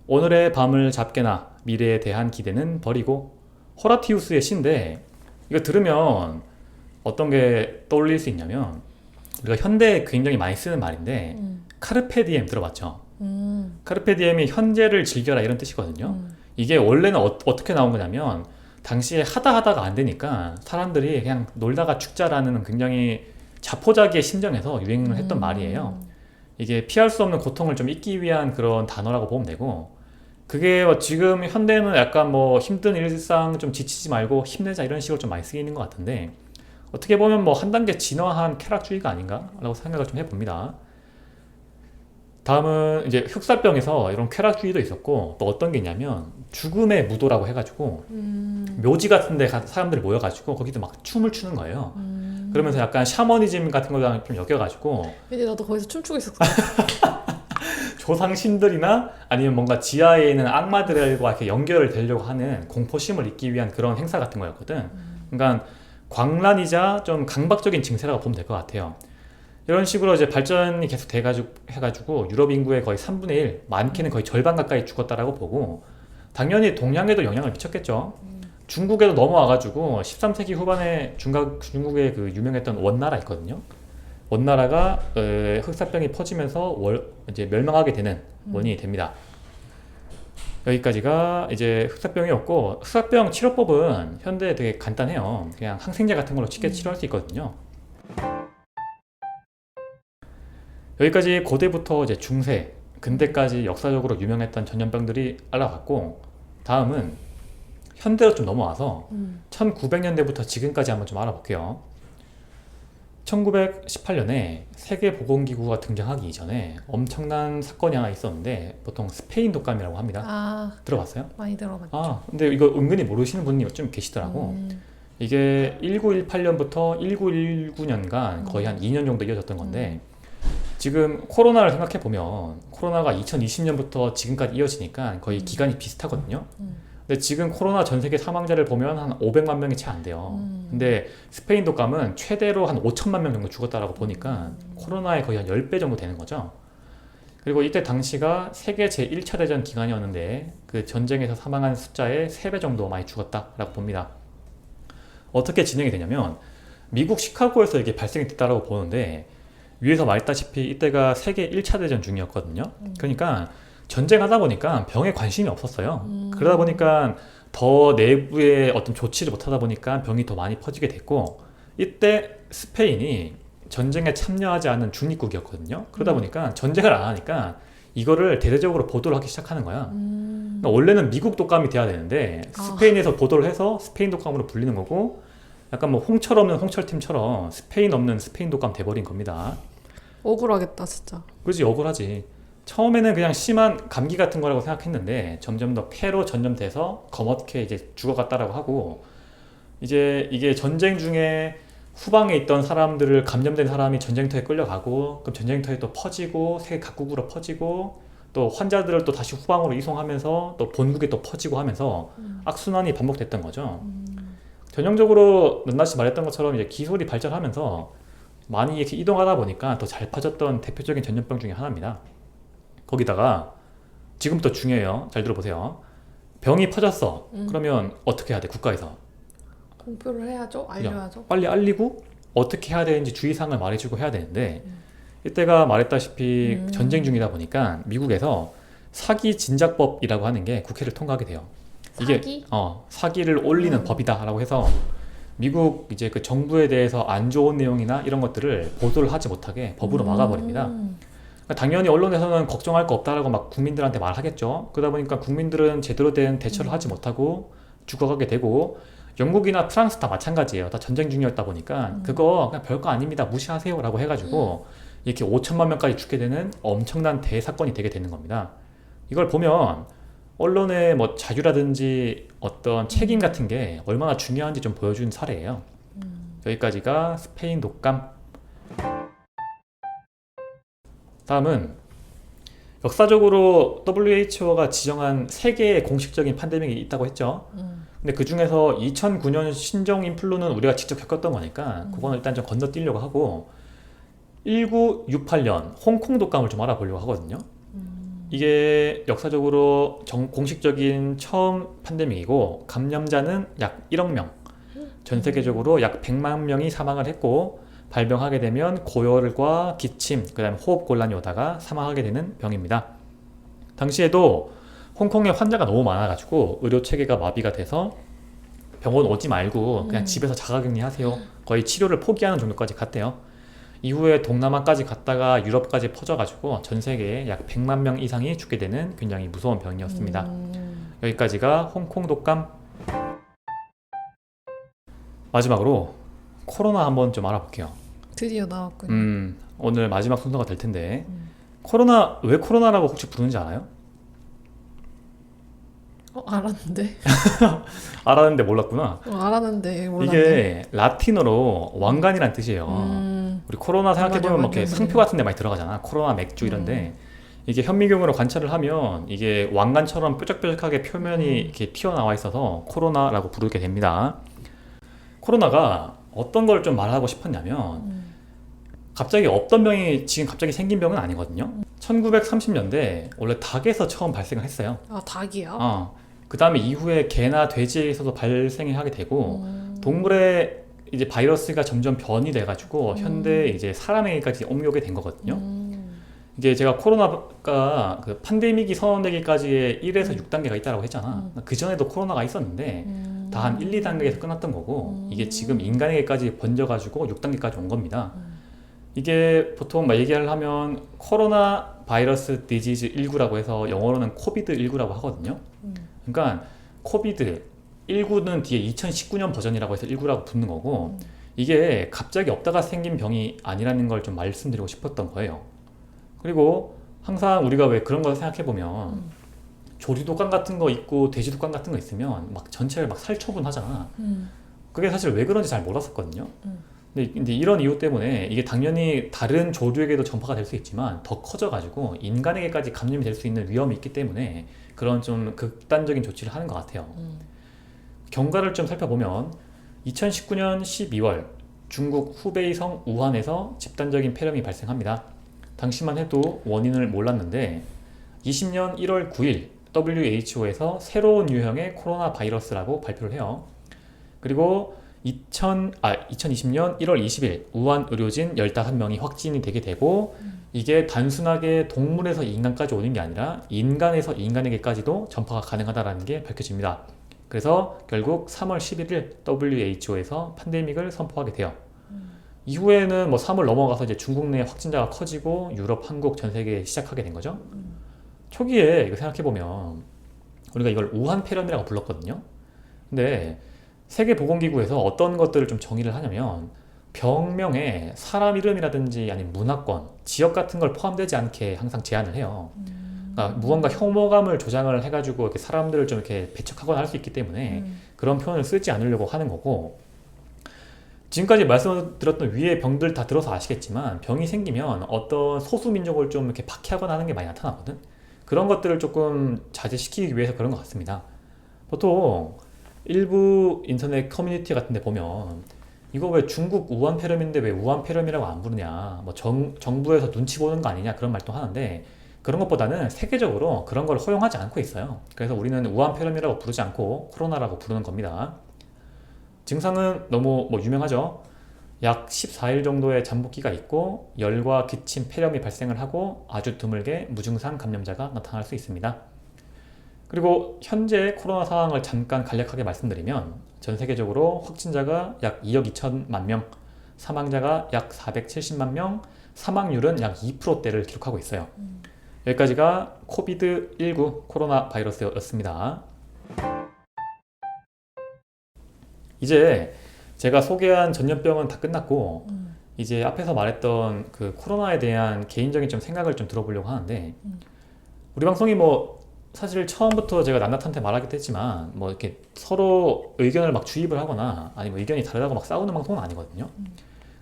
오늘의 밤을 잡게나 미래에 대한 기대는 버리고 호라티우스의 시인데 이거 들으면 어떤 게 떠올릴 수 있냐면 우리가 현대에 굉장히 많이 쓰는 말인데 카르페 디엠 들어봤죠? 카르페 디엠이 현재를 즐겨라 이런 뜻이거든요. 이게 원래는 어떻게 나온 거냐면 당시에 하다가 안 되니까 사람들이 그냥 놀다가 죽자라는 굉장히 자포자기의 심정에서 유행을 했던 말이에요. 이게 피할 수 없는 고통을 좀 잊기 위한 그런 단어라고 보면 되고 그게 지금 현대는 약간 뭐 힘든 일상 좀 지치지 말고 힘내자 이런 식으로 좀 많이 쓰이는 것 같은데 어떻게 보면 뭐 한 단계 진화한 쾌락주의가 아닌가라고 생각을 좀 해봅니다. 다음은 이제 흑사병에서 이런 쾌락주의도 있었고 또 어떤 게 있냐면 죽음의 무도라고 해가지고 묘지 같은 데 사람들이 모여가지고 거기도 막 춤을 추는 거예요. 그러면서 약간 샤머니즘 같은 거랑 좀 엮여가지고 왠지 나도 거기서 춤추고 있었어. 조상신들이나 아니면 뭔가 지하에 있는 악마들과 이렇게 연결을 되려고 하는 공포심을 잊기 위한 그런 행사 같은 거였거든. 그러니까 광란이자 좀 강박적인 징세라고 보면 될 것 같아요. 이런 식으로 이제 발전이 계속 해가지고 유럽 인구의 거의 3분의 1, 많게는 거의 절반 가까이 죽었다라고 보고 당연히 동양에도 영향을 미쳤겠죠. 중국에도 넘어와가지고 13세기 후반에 중국의 그 유명했던 원나라 있거든요. 원나라가 흑사병이 퍼지면서 이제 멸망하게 되는 원인이 됩니다. 여기까지가 이제 흑사병이었고, 흑사병 치료법은 현대에 되게 간단해요. 그냥 항생제 같은 걸로 쉽게 치료할 수 있거든요. 여기까지 고대부터 이제 중세, 근대까지 역사적으로 유명했던 전염병들이 알아봤고, 다음은 현대로 좀 넘어와서 1900년대부터 지금까지 한번 좀 알아볼게요. 1918년에 세계보건기구가 등장하기 이전에 엄청난 사건이 하나 있었는데, 보통 스페인 독감이라고 합니다. 아, 들어봤어요? 많이 들어봤죠. 아, 근데 이거 은근히 모르시는 분이 좀 계시더라고. 이게 1918년부터 1919년간 거의 한 2년 정도 이어졌던 건데, 지금 코로나를 생각해 보면 코로나가 2020년부터 지금까지 이어지니까 거의 기간이 비슷하거든요. 근데 지금 코로나 전 세계 사망자를 보면 한 500만 명이 채 안 돼요. 근데 스페인 독감은 최대로 한 5천만 명 정도 죽었다라고 보니까 코로나의 거의 한 10배 정도 되는 거죠. 그리고 이때 당시가 세계 제1차 대전 기간이었는데 그 전쟁에서 사망한 숫자의 3배 정도 많이 죽었다라고 봅니다. 어떻게 진행이 되냐면 미국 시카고에서 이게 발생이 됐다라고 보는데, 위에서 말했다시피 이때가 세계 1차 대전 중이었거든요. 그러니까 전쟁하다 보니까 병에 관심이 없었어요. 그러다 보니까 더 내부에 어떤 조치를 못하다 보니까 병이 더 많이 퍼지게 됐고, 이때 스페인이 전쟁에 참여하지 않은 중립국이었거든요. 그러다 보니까 전쟁을 안 하니까 이거를 대대적으로 보도를 하기 시작하는 거야. 그러니까 원래는 미국 독감이 돼야 되는데 스페인에서 보도를 해서 스페인 독감으로 불리는 거고, 약간 뭐 홍철 없는 홍철팀처럼 스페인 없는 스페인 독감 돼버린 겁니다. 억울하겠다 진짜. 그지, 억울하지. 처음에는 그냥 심한 감기 같은 거라고 생각했는데 점점 더 폐로 전염돼서 거뭇게 이제 죽어갔다라고 하고, 이제 이게 전쟁 중에 후방에 있던 사람들을, 감염된 사람이 전쟁터에 끌려가고, 그럼 전쟁터에 또 퍼지고 세계 각국으로 퍼지고, 또 환자들을 또 다시 후방으로 이송하면서 또 본국에 또 퍼지고 하면서 악순환이 반복됐던 거죠. 전형적으로 넌나씨 말했던 것처럼 이제 기술이 발전하면서 많이 이렇게 이동하다 보니까 더 잘 퍼졌던 대표적인 전염병 중에 하나입니다. 거기다가 지금부터 중요해요. 잘 들어보세요. 병이 퍼졌어. 그러면 어떻게 해야 돼? 국가에서 공표를 해야죠. 알려야죠. 빨리 알리고 어떻게 해야 되는지 주의사항을 말해주고 해야 되는데, 이때가 말했다시피 전쟁 중이다 보니까 미국에서 사기 진작법이라고 하는 게 국회를 통과하게 돼요. 이게 사기? 사기를 올리는 법이다라고 해서 미국 이제 그 정부에 대해서 안 좋은 내용이나 이런 것들을 보도를 하지 못하게 법으로 막아버립니다. 그러니까 당연히 언론에서는 걱정할 거 없다라고 막 국민들한테 말하겠죠. 그러다 보니까 국민들은 제대로 된 대처를 하지 못하고 죽어가게 되고, 영국이나 프랑스 다 마찬가지예요. 다 전쟁 중이었다 보니까 그거 그냥 별거 아닙니다, 무시하세요 라고 해가지고 이렇게 5천만 명까지 죽게 되는 엄청난 대사건이 되게 되는 겁니다. 이걸 보면 언론의 뭐 자유라든지 어떤 책임 같은 게 얼마나 중요한지 좀 보여준 사례예요. 여기까지가 스페인 독감. 다음은 역사적으로 WHO가 지정한 3개의 공식적인 팬데믹이 있다고 했죠. 근데 그 중에서 2009년 신종 인플루는 우리가 직접 겪었던 거니까 그거는 일단 좀 건너뛰려고 하고, 1968년 홍콩 독감을 좀 알아보려고 하거든요. 이게 역사적으로 공식적인 처음 팬데믹이고, 감염자는 약 1억 명, 전 세계적으로 약 100만 명이 사망을 했고, 발병하게 되면 고열과 기침, 그 다음에 호흡곤란이 오다가 사망하게 되는 병입니다. 당시에도 홍콩에 환자가 너무 많아가지고 의료체계가 마비가 돼서 병원 오지 말고 그냥 집에서 자가격리 하세요, 거의 치료를 포기하는 정도까지 갔대요. 이후에 동남아까지 갔다가 유럽까지 퍼져가지고 전 세계에 약 100만 명 이상이 죽게 되는 굉장히 무서운 병이었습니다. 여기까지가 홍콩 독감. 마지막으로 코로나 한번 좀 알아볼게요. 드디어 나왔군요. 오늘 마지막 순서가 될 텐데, 코로나, 왜 코로나라고 혹시 부르는지 알아요? 알았는데. 알았는데 몰랐구나. 알았는데 몰랐네. 이게 라틴어로 왕관이란 뜻이에요. 우리 코로나 생각해보면 뭐 이렇게 상표 같은 데 많이 들어가잖아. 코로나 맥주 이런데, 이게 현미경으로 관찰을 하면 이게 왕관처럼 뾰족뾰족하게 표면이 이렇게 튀어나와 있어서 코로나라고 부르게 됩니다. 코로나가 어떤 걸 좀 말하고 싶었냐면, 갑자기 없던 병이 지금 갑자기 생긴 병은 아니거든요. 1930년대 원래 닭에서 처음 발생을 했어요. 아, 닭이야? 그 다음에 이후에 개나 돼지에서도 발생을 하게 되고, 동물의 이제 바이러스가 점점 변이 돼가지고 현대 이제 사람에게까지 옮겨오게 된 거거든요. 이게 제가 코로나가 그 팬데믹이 선언되기까지의 1에서 6단계가 있다고 했잖아. 그 전에도 코로나가 있었는데 다 한 1, 2단계에서 끝났던 거고 이게 지금 인간에게까지 번져가지고 6단계까지 온 겁니다. 이게 보통 막 얘기를 하면 코로나 바이러스 디지즈 19라고 해서 영어로는 코비드 19라고 하거든요. 그러니까 코비드 19는 뒤에 2019년 버전이라고 해서 19라고 붙는 거고 이게 갑자기 없다가 생긴 병이 아니라는 걸 좀 말씀드리고 싶었던 거예요. 그리고 항상 우리가 왜 그런 거 생각해 보면 조류독감 같은 거 있고 돼지독감 같은 거 있으면 막 전체를 막 살처분하잖아. 그게 사실 왜 그런지 잘 몰랐었거든요. 근데 이런 이유 때문에 이게 당연히 다른 조류에게도 전파가 될 수 있지만 더 커져가지고 인간에게까지 감염이 될 수 있는 위험이 있기 때문에 그런 좀 극단적인 조치를 하는 것 같아요. 경과를 좀 살펴보면 2019년 12월 중국 후베이성 우한에서 집단적인 폐렴이 발생합니다. 당시만 해도 원인을 몰랐는데 20년 1월 9일 WHO에서 새로운 유형의 코로나 바이러스라고 발표를 해요. 그리고 2020년 1월 20일 우한 의료진 15명이 확진이 되게 되고 이게 단순하게 동물에서 인간까지 오는 게 아니라 인간에서 인간에게까지도 전파가 가능하다는 게 밝혀집니다. 그래서 결국 3월 11일 WHO에서 팬데믹을 선포하게 돼요. 이후에는 뭐 3월 넘어가서 이제 중국 내 확진자가 커지고 유럽, 한국, 전 세계에 시작하게 된 거죠. 초기에 이거 생각해보면 우리가 이걸 우한 폐렴이라고 불렀거든요. 근데 세계보건기구에서 어떤 것들을 좀 정의를 하냐면 병명에 사람 이름이라든지 아니면 문화권, 지역 같은 걸 포함되지 않게 항상 제한을 해요. 그러니까 무언가 혐오감을 조장을 해가지고 이렇게 사람들을 좀 이렇게 배척하거나 할 수 있기 때문에 그런 표현을 쓰지 않으려고 하는 거고 지금까지 말씀드렸던 위의 병들 다 들어서 아시겠지만 병이 생기면 어떤 소수민족을 좀 이렇게 박해하거나 하는 게 많이 나타나거든. 그런 것들을 조금 자제시키기 위해서 그런 것 같습니다. 보통 일부 인터넷 커뮤니티 같은 데 보면 이거 왜 중국 우한 폐렴인데 왜 우한 폐렴이라고 안 부르냐 뭐 정부에서 눈치 보는 거 아니냐 그런 말도 하는데 그런 것보다는 세계적으로 그런 걸 허용하지 않고 있어요. 그래서 우리는 우한 폐렴이라고 부르지 않고 코로나라고 부르는 겁니다. 증상은 너무 유명하죠. 약 14일 정도의 잠복기가 있고 열과 기침, 폐렴이 발생을 하고 아주 드물게 무증상 감염자가 나타날 수 있습니다. 그리고 현재 코로나 상황을 잠깐 간략하게 말씀드리면 전 세계적으로 확진자가 약 2억 2천만 명, 사망자가 약 470만 명, 사망률은 약 2%대를 기록하고 있어요. 여기까지가 코비드19 코로나 바이러스였습니다. 이제 제가 소개한 전염병은 다 끝났고 이제 앞에서 말했던 그 코로나에 대한 개인적인 좀 생각을 좀 들어보려고 하는데 우리 방송이 사실 처음부터 제가 낱낱한테 말하기도 했지만 이렇게 서로 의견을 막 주입을 하거나 아니면 의견이 다르다고 막 싸우는 방송은 아니거든요.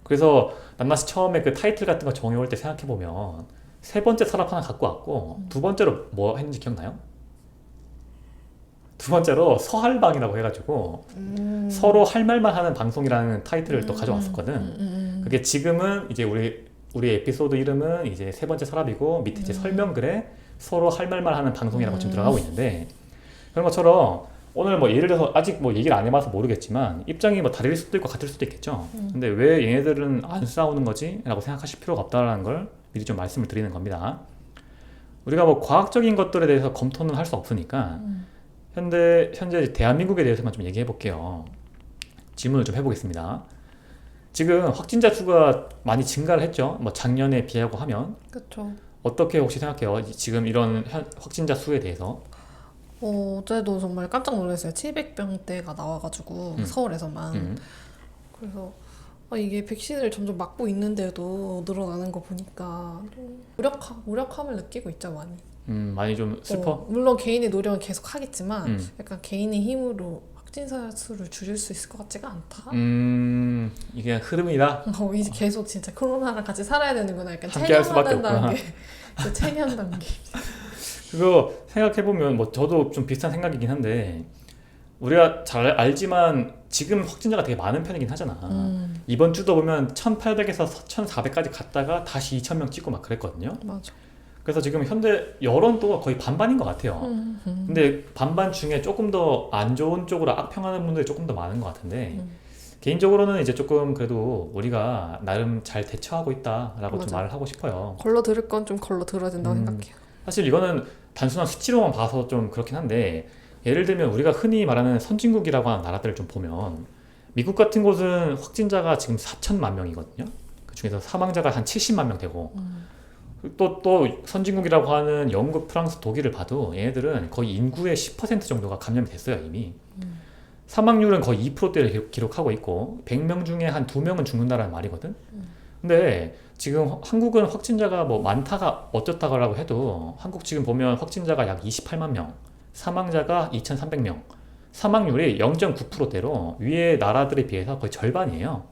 그래서 낱낱이 처음에 그 타이틀 같은 거 정해올 때 생각해보면 세 번째 서랍 하나 갖고 왔고 두 번째로 뭐 했는지 기억나요? 두 번째로 서할방이라고 해가지고 서로 할 말만 하는 방송이라는 타이틀을 또 가져왔었거든. 그게 지금은 이제 우리 에피소드 이름은 이제 세 번째 서랍이고 밑에 이제 설명글에 서로 할 말만 하는 방송이라고 지금 들어가고 있는데 그런 것처럼 오늘 예를 들어서 아직 얘기를 안 해봐서 모르겠지만 입장이 다를 수도 있고 같을 수도 있겠죠. 근데 왜 얘네들은 안 싸우는 거지? 라고 생각하실 필요가 없다는 걸 미리 좀 말씀을 드리는 겁니다. 우리가 과학적인 것들에 대해서 검토는 할 수 없으니까 현재 대한민국에 대해서만 좀 얘기해 볼게요. 질문을 좀 해보겠습니다. 지금 확진자 수가 많이 증가를 했죠. 작년에 비하고 하면. 그렇죠. 어떻게 혹시 생각해요? 지금 이런 확진자 수에 대해서? 어제도 정말 깜짝 놀랐어요. 700명대가 나와가지고 서울에서만. 그래서 이게 백신을 점점 맞고 있는데도 늘어나는 거 보니까 좀 무력함을 느끼고 있죠, 많이. 많이 좀 슬퍼? 물론 개인의 노력은 계속 하겠지만 약간 개인의 힘으로 확진자 수를 줄일 수 있을 것 같지가 않다. 이게 흐름이다? 이제 계속 진짜 코로나랑 같이 살아야 되는구나. 약간 함께 할 수밖에 없구나. 체면 단계. 그거 생각해보면 저도 좀 비슷한 생각이긴 한데 우리가 잘 알지만 지금 확진자가 되게 많은 편이긴 하잖아. 이번 주도 보면 1800에서 1400까지 갔다가 다시 2000명 찍고 막 그랬거든요. 맞아. 그래서 지금 현재 여론도 거의 반반인 것 같아요. 근데 반반 중에 조금 더 안 좋은 쪽으로 악평하는 분들이 조금 더 많은 것 같은데 개인적으로는 이제 조금 그래도 우리가 나름 잘 대처하고 있다라고 좀 맞아. 말을 하고 싶어요. 걸러 들을 건 좀 걸러 들어야 된다고 생각해요. 사실 이거는 단순한 수치로만 봐서 좀 그렇긴 한데, 예를 들면 우리가 흔히 말하는 선진국이라고 하는 나라들을 좀 보면 미국 같은 곳은 확진자가 지금 4천만 명이거든요. 그 중에서 사망자가 한 70만 명 되고, 또 선진국이라고 하는 영국, 프랑스, 독일을 봐도 얘네들은 거의 인구의 10% 정도가 감염이 됐어요 이미. 사망률은 거의 2%대를 기록하고 있고 100명 중에 한 2명은 죽는다라는 말이거든. 근데 지금 한국은 확진자가 뭐 많다가 어쩌다가라고 해도 한국 지금 보면 확진자가 약 28만 명, 사망자가 2,300명, 사망률이 0.9%대로 위의 나라들에 비해서 거의 절반이에요.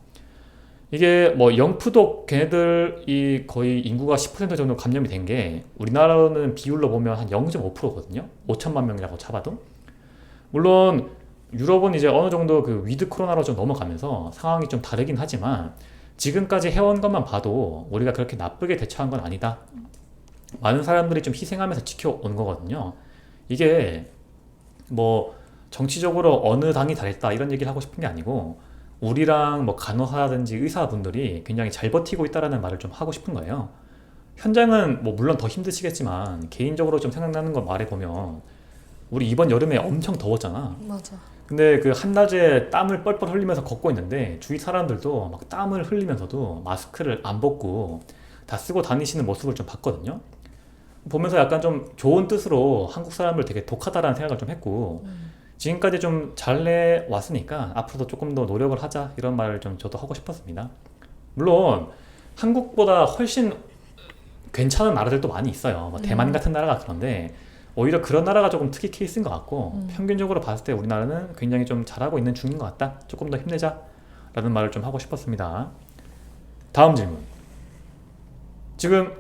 이게 뭐 영푸독 걔네들이 거의 인구가 10% 정도 감염이 된 게 우리나라는 비율로 보면 한 0.5%거든요. 5천만 명이라고 잡아도. 물론 유럽은 이제 어느 정도 그 위드 코로나로 좀 넘어가면서 상황이 좀 다르긴 하지만 지금까지 해온 것만 봐도 우리가 그렇게 나쁘게 대처한 건 아니다. 많은 사람들이 좀 희생하면서 지켜온 거거든요. 이게 뭐 정치적으로 어느 당이 잘했다 이런 얘기를 하고 싶은 게 아니고 우리랑 뭐 간호사라든지 의사분들이 굉장히 잘 버티고 있다라는 말을 좀 하고 싶은 거예요. 현장은 뭐 물론 더 힘드시겠지만 개인적으로 좀 생각나는 거 말해보면 우리 이번 여름에 엄청 더웠잖아. 맞아. 근데 그 한낮에 땀을 뻘뻘 흘리면서 걷고 있는데 주위 사람들도 막 땀을 흘리면서도 마스크를 안 벗고 다 쓰고 다니시는 모습을 좀 봤거든요. 보면서 약간 좀 좋은 뜻으로 한국 사람을 되게 독하다라는 생각을 좀 했고 지금까지 좀 잘 내왔으니까 앞으로도 조금 더 노력을 하자 이런 말을 좀 저도 하고 싶었습니다. 물론 한국보다 훨씬 괜찮은 나라들도 많이 있어요. 뭐 대만 같은 나라가 그런데 오히려 그런 나라가 조금 특이 케이스인 것 같고 평균적으로 봤을 때 우리나라는 굉장히 좀 잘하고 있는 중인 것 같다. 조금 더 힘내자 라는 말을 좀 하고 싶었습니다. 다음 질문. 지금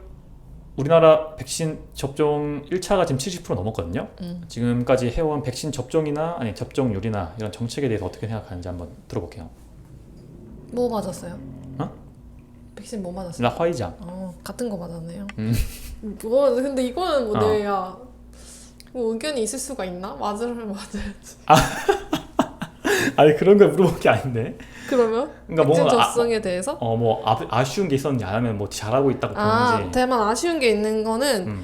우리나라 백신 접종 1차가 지금 70% 넘었거든요. 지금까지 해온 백신 접종이나 아니 접종률이나 이런 정책에 대해서 어떻게 생각하는지 한번 들어볼게요. 뭐 맞았어요? 어? 백신 뭐 맞았어요? 나 화이자. 같은 거 맞았네요. 뭐 근데 이거는 뭐 내가 뭐 의견이 있을 수가 있나? 맞으면 맞아야지. 아니 그런 걸 물어본 게 아닌데. 그러면 그러니까 백신 뭔가 접종에 대해서? 뭐 아쉬운 게 있었는지 아니면 뭐 잘하고 있다고 보는지. 다만 아쉬운 게 있는 거는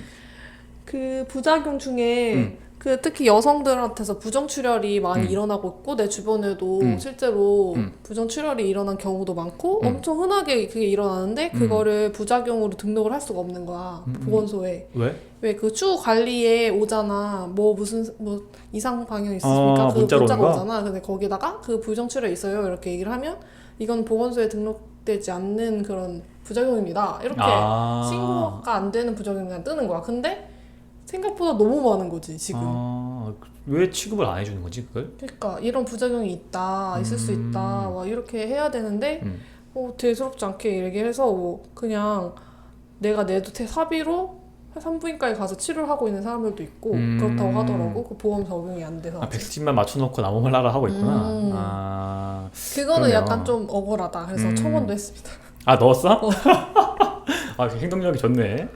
그 부작용 중에 그 특히 여성들한테서 부정출혈이 많이 일어나고 있고 내 주변에도 실제로 부정출혈이 일어난 경우도 많고 엄청 흔하게 그게 일어나는데 그거를 부작용으로 등록을 할 수가 없는 거야. 보건소에. 왜? 왜 그 추후 관리에 오잖아. 뭐 무슨 뭐 이상 방향 있으십니까? 그 문자로 문자가 오는 거? 오잖아. 근데 거기다가 그 부정출혈 있어요. 이렇게 얘기를 하면 이건 보건소에 등록되지 않는 그런 부작용입니다. 이렇게 신고가 안 되는 부작용이 그냥 뜨는 거야. 근데 생각보다 너무 많은 거지 지금. 왜 취급을 안 해주는 거지 그걸? 그러니까 이런 부작용이 있다, 있을 수 있다, 와 이렇게 해야 되는데 대수롭지 않게 얘기해서 뭐 그냥 내가 내도 사비로 산부인과에 가서 치료를 하고 있는 사람들도 있고 그렇다고 하더라고. 그 보험 적용이 안 돼서. 백신만 맞춰놓고 나머지 하라 하고 있구나. 그거는 그러네요. 약간 좀 억울하다. 그래서 청원도 했습니다. 넣었어? 행동력이 좋네.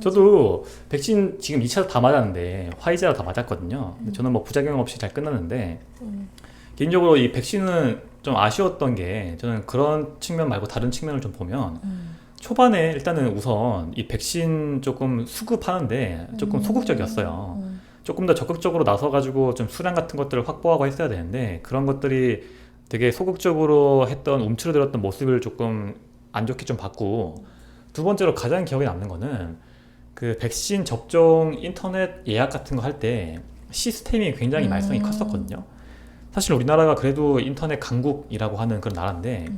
저도 백신 지금 2차 다 맞았는데 화이자로 다 맞았거든요. 저는 뭐 부작용 없이 잘 끝났는데 개인적으로 이 백신은 좀 아쉬웠던 게 저는 그런 측면 말고 다른 측면을 좀 보면 초반에 일단은 우선 이 백신 조금 수급하는데 조금 소극적이었어요. 조금 더 적극적으로 나서가지고 좀 수량 같은 것들을 확보하고 했어야 되는데 그런 것들이 되게 소극적으로 했던 움츠러들었던 모습을 조금 안 좋게 좀 봤고 두 번째로 가장 기억에 남는 거는 그 백신 접종 인터넷 예약 같은 거 할 때 시스템이 굉장히 말썽이 컸었거든요. 사실 우리나라가 그래도 인터넷 강국이라고 하는 그런 나라인데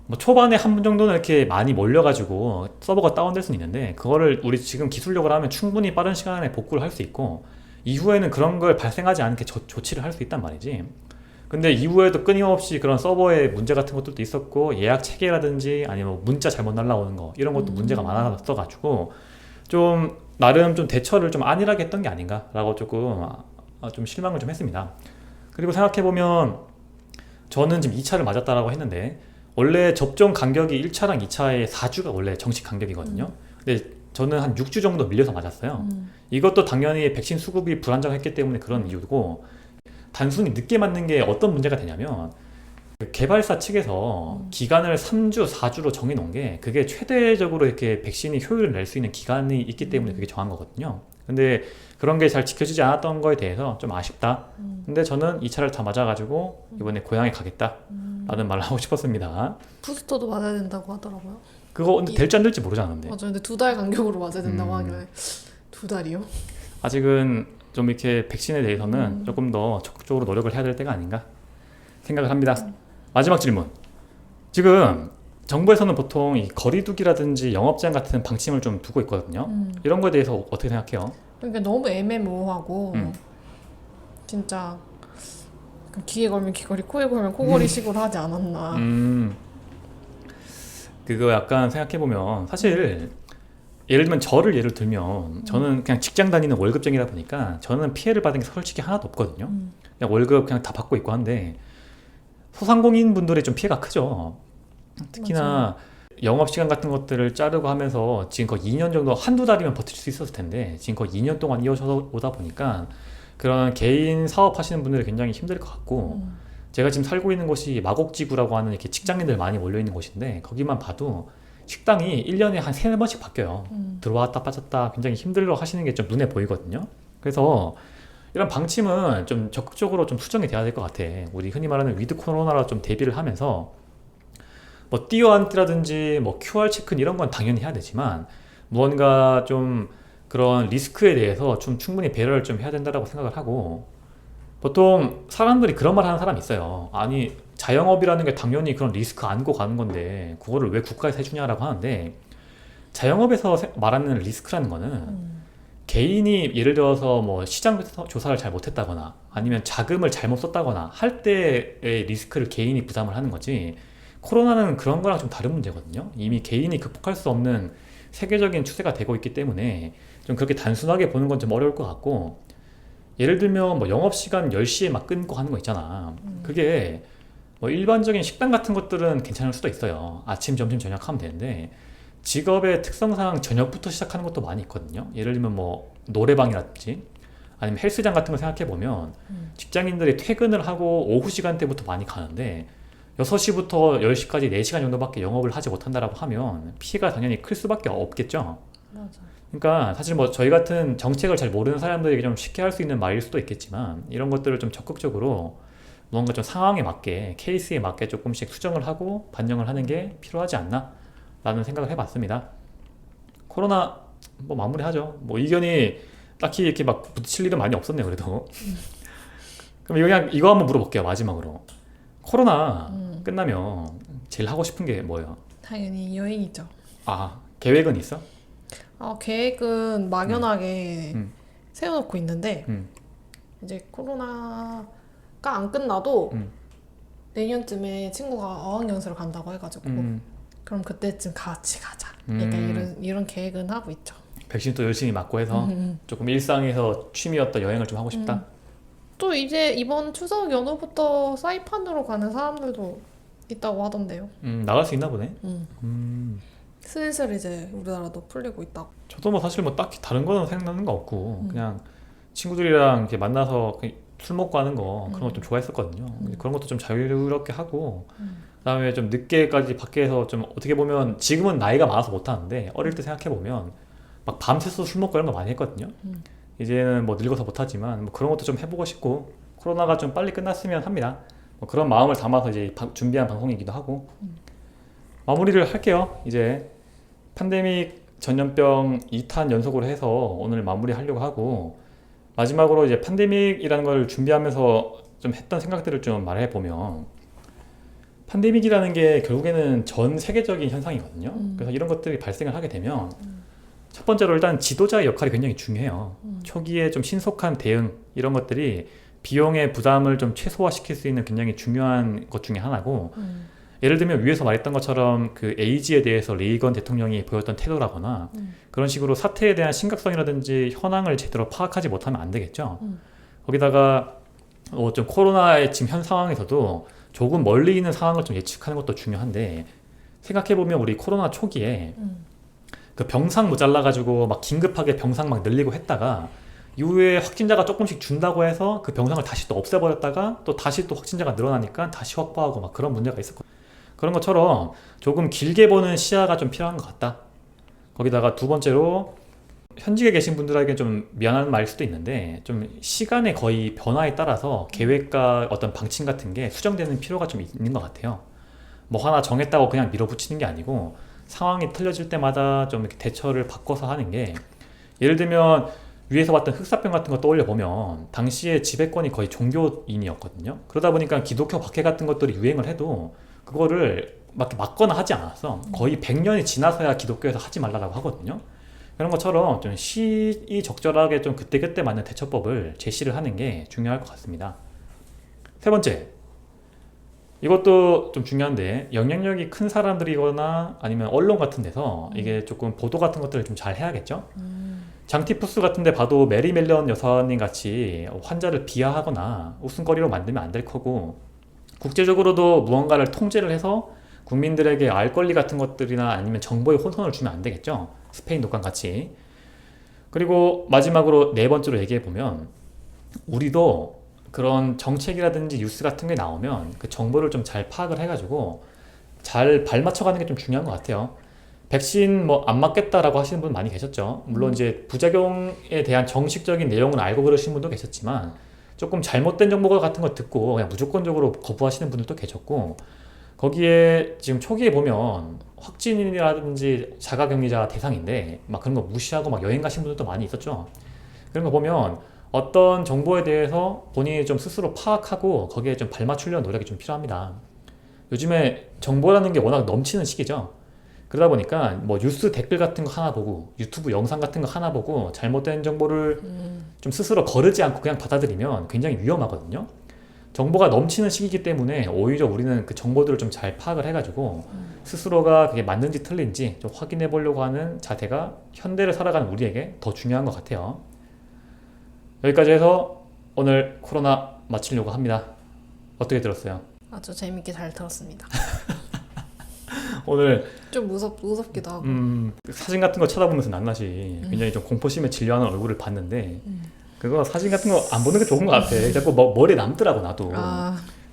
뭐 초반에 한 분 정도는 이렇게 많이 몰려가지고 서버가 다운될 수는 있는데 그거를 우리 지금 기술력을 하면 충분히 빠른 시간에 복구를 할 수 있고 이후에는 그런 걸 발생하지 않게 조치를 할 수 있단 말이지. 근데 이후에도 끊임없이 그런 서버에 문제 같은 것들도 있었고 예약 체계라든지 아니면 문자 잘못 날라오는 거 이런 것도 문제가 많았어가지고 좀 나름 좀 대처를 좀 안일하게 했던 게 아닌가라고 조금 좀 실망을 좀 했습니다. 그리고 생각해보면 저는 지금 2차를 맞았다라고 했는데 원래 접종 간격이 1차랑 2차의 4주가 원래 정식 간격이거든요. 근데 저는 한 6주 정도 밀려서 맞았어요. 이것도 당연히 백신 수급이 불안정했기 때문에 그런 이유고 단순히 늦게 맞는 게 어떤 문제가 되냐면 그 개발사 측에서 기간을 3주, 4주로 정해놓은 게 그게 최대적으로 이렇게 백신이 효율을 낼 수 있는 기간이 있기 때문에 그게 정한 거거든요. 근데 그런 게 잘 지켜지지 않았던 거에 대해서 좀 아쉽다. 근데 저는 2차를 다 맞아가지고 이번에 고향에 가겠다 라는 말을 하고 싶었습니다. 부스터도 맞아야 된다고 하더라고요. 그거 근데 될지 안 될지 모르잖아. 근데 맞아요. 근데 2달 간격으로 맞아야 된다고 하길래 2달이요? 아직은 좀 이렇게 백신에 대해서는 조금 더 적극적으로 노력을 해야 될 때가 아닌가 생각을 합니다. 마지막 질문. 지금 정부에서는 보통 이 거리두기라든지 영업제한 같은 방침을 좀 두고 있거든요. 이런 거에 대해서 어떻게 생각해요? 그러니까 너무 애매모호하고 진짜 귀에 걸면 귀걸이, 코에 걸면 코걸이 식으로 하지 않았나. 그거 약간 생각해보면 사실 예를 들면 저를 예를 들면 저는 그냥 직장 다니는 월급쟁이다 보니까 저는 피해를 받은 게 솔직히 하나도 없거든요. 그냥 월급 그냥 다 받고 있고 한데 소상공인 분들이 좀 피해가 크죠. 특히나 맞아요. 영업시간 같은 것들을 자르고 하면서 지금 거의 2년 정도 한두 달이면 버틸 수 있었을 텐데 지금 거의 2년 동안 이어져 오다 보니까 그런 개인 사업 하시는 분들이 굉장히 힘들 것 같고 제가 지금 살고 있는 곳이 마곡지구라고 하는 이렇게 직장인들 많이 몰려 있는 곳인데 거기만 봐도 식당이 1년에 한 3-4번씩 바뀌어요. 들어왔다 빠졌다 굉장히 힘들어 하시는 게 좀 눈에 보이거든요. 그래서 이런 방침은 좀 적극적으로 좀 수정이 돼야 될 것 같아. 우리 흔히 말하는 위드 코로나로 좀 대비를 하면서 뭐 띄어앉기라든지 뭐 QR 체크 이런 건 당연히 해야 되지만 무언가 좀 그런 리스크에 대해서 좀 충분히 배려를 좀 해야 된다고 생각을 하고 보통 사람들이 그런 말 하는 사람이 있어요. 아니 자영업이라는 게 당연히 그런 리스크 안고 가는 건데 그거를 왜 국가에서 해주냐라고 하는데 자영업에서 말하는 리스크라는 거는 개인이 예를 들어서 뭐 시장 조사를 잘 못했다거나 아니면 자금을 잘못 썼다거나 할 때의 리스크를 개인이 부담을 하는 거지 코로나는 그런 거랑 좀 다른 문제거든요. 이미 개인이 극복할 수 없는 세계적인 추세가 되고 있기 때문에 좀 그렇게 단순하게 보는 건 좀 어려울 것 같고 예를 들면 뭐 영업시간 10시에 막 끊고 하는 거 있잖아. 그게 뭐 일반적인 식당 같은 것들은 괜찮을 수도 있어요. 아침, 점심, 저녁 하면 되는데 직업의 특성상 저녁부터 시작하는 것도 많이 있거든요. 예를 들면 뭐 노래방이라든지 아니면 헬스장 같은 거 생각해 보면 직장인들이 퇴근을 하고 오후 시간대부터 많이 가는데 6시부터 10시까지 4시간 정도밖에 영업을 하지 못한다라고 하면 피해가 당연히 클 수밖에 없겠죠. 맞아. 그러니까 사실 뭐 저희 같은 정책을 잘 모르는 사람들에게 좀 쉽게 할 수 있는 말일 수도 있겠지만 이런 것들을 좀 적극적으로 뭔가 좀 상황에 맞게 케이스에 맞게 조금씩 수정을 하고 반영을 하는 게 필요하지 않나 라는 생각을 해봤습니다. 코로나 뭐 마무리하죠. 뭐 의견이 딱히 이렇게 막 부딪힐 일은 많이 없었네요. 그래도 그럼 그냥 이거 한번 물어볼게요. 마지막으로 코로나 끝나면 제일 하고 싶은 게 뭐예요? 당연히 여행이죠. 아 계획은 있어? 계획은 막연하게 음. 세워놓고 있는데 이제 코로나가 안 끝나도 내년쯤에 친구가 어학연수를 간다고 해가지고 그럼 그때쯤 같이 가자. 약간 이런 계획은 하고 있죠. 백신도 열심히 맞고 해서 조금 일상에서 취미였던 여행을 좀 하고 싶다. 또 이제 이번 추석 연휴부터 사이판으로 가는 사람들도 있다고 하던데요. 나갈 수 있나 보네. 슬슬 이제 우리나라도 풀리고 있다고. 저도 뭐 사실 뭐 딱히 다른 거는 생각나는 거 없고 그냥 친구들이랑 이렇게 만나서 술 먹고 하는 거 그런 거 좀 좋아했었거든요. 그런 것도 좀 자유롭게 하고 그다음에 좀 늦게까지 밖에서 좀 어떻게 보면 지금은 나이가 많아서 못 하는데 어릴 때 생각해 보면 막 밤새서 술 먹고 이런 거 많이 했거든요. 이제는 뭐 늙어서 못 하지만 뭐 그런 것도 좀 해보고 싶고 코로나가 좀 빨리 끝났으면 합니다. 뭐 그런 마음을 담아서 이제 준비한 방송이기도 하고 마무리를 할게요. 이제 팬데믹 전염병 2탄 연속으로 해서 오늘 마무리하려고 하고 마지막으로 이제 팬데믹이라는 걸 준비하면서 좀 했던 생각들을 좀 말해보면 팬데믹이라는 게 결국에는 전 세계적인 현상이거든요. 그래서 이런 것들이 발생을 하게 되면 첫 번째로 일단 지도자의 역할이 굉장히 중요해요. 초기에 좀 신속한 대응 이런 것들이 비용의 부담을 좀 최소화시킬 수 있는 굉장히 중요한 것 중에 하나고 예를 들면 위에서 말했던 것처럼 그 에이즈에 대해서 레이건 대통령이 보였던 태도라거나 그런 식으로 사태에 대한 심각성이라든지 현황을 제대로 파악하지 못하면 안 되겠죠. 거기다가 좀 코로나의 지금 현 상황에서도 조금 멀리 있는 상황을 좀 예측하는 것도 중요한데 생각해보면 우리 코로나 초기에 그 병상 모자라가지고 막 긴급하게 병상 막 늘리고 했다가 이후에 확진자가 조금씩 준다고 해서 그 병상을 다시 또 없애버렸다가 또 다시 또 확진자가 늘어나니까 다시 확보하고 막 그런 문제가 있었거든요. 그런 것처럼 조금 길게 보는 시야가 좀 필요한 것 같다. 거기다가 두 번째로 현직에 계신 분들에게 좀 미안한 말일 수도 있는데 좀 시간의 거의 변화에 따라서 계획과 어떤 방침 같은 게 수정되는 필요가 좀 있는 것 같아요. 뭐 하나 정했다고 그냥 밀어붙이는 게 아니고 상황이 틀려질 때마다 좀 이렇게 대처를 바꿔서 하는 게, 예를 들면 위에서 봤던 흑사병 같은 거 떠올려 보면 당시에 지배권이 거의 종교인이었거든요. 그러다 보니까 기독교 박해 같은 것들이 유행을 해도 그거를 막 막거나 하지 않았어. 거의 100년이 지나서야 기독교에서 하지 말라고 하거든요. 그런 것처럼 좀 시의적절하게 좀 그때그때 맞는 대처법을 제시를 하는 게 중요할 것 같습니다. 세 번째, 이것도 좀 중요한데, 영향력이 큰 사람들이거나 아니면 언론 같은 데서 이게 조금 보도 같은 것들을 좀 잘 해야겠죠. 장티푸스 같은 데 봐도 메리 멜런 여사님 같이 환자를 비하하거나 웃음거리로 만들면 안 될 거고, 국제적으로도 무언가를 통제를 해서 국민들에게 알 권리 같은 것들이나 아니면 정보에 혼선을 주면 안 되겠죠. 스페인 독감 같이. 그리고 마지막으로 네 번째로 얘기해 보면, 우리도 그런 정책이라든지 뉴스 같은 게 나오면 그 정보를 좀 잘 파악을 해가지고 잘 발맞춰가는 게 좀 중요한 것 같아요. 백신 뭐 안 맞겠다라고 하시는 분 많이 계셨죠. 물론 이제 부작용에 대한 정식적인 내용은 알고 그러신 분도 계셨지만 조금 잘못된 정보 같은 거 듣고 그냥 무조건적으로 거부하시는 분들도 계셨고, 거기에 지금 초기에 보면 확진이라든지 자가격리자 대상인데 막 그런 거 무시하고 막 여행 가신 분들도 많이 있었죠. 그런 거 보면 어떤 정보에 대해서 본인이 좀 스스로 파악하고 거기에 좀 발맞추려는 노력이 좀 필요합니다. 요즘에 정보라는 게 워낙 넘치는 시기죠. 그러다 보니까 뭐 뉴스 댓글 같은 거 하나 보고 유튜브 영상 같은 거 하나 보고 잘못된 정보를 좀 스스로 거르지 않고 그냥 받아들이면 굉장히 위험하거든요. 정보가 넘치는 시기이기 때문에 오히려 우리는 그 정보들을 좀 잘 파악을 해가지고 스스로가 그게 맞는지 틀린지 좀 확인해 보려고 하는 자세가 현대를 살아가는 우리에게 더 중요한 것 같아요. 여기까지 해서 오늘 코로나 마치려고 합니다. 어떻게 들었어요? 아주 재밌게 잘 들었습니다. 오늘 좀 무섭기도 하고. 사진 같은 거 쳐다보면서 낱낱이 굉장히 좀 공포심에 진료하는 얼굴을 봤는데 그거 사진 같은 거 안 보는 게 좋은 것 같아. 자꾸 머리에 남더라고 나도.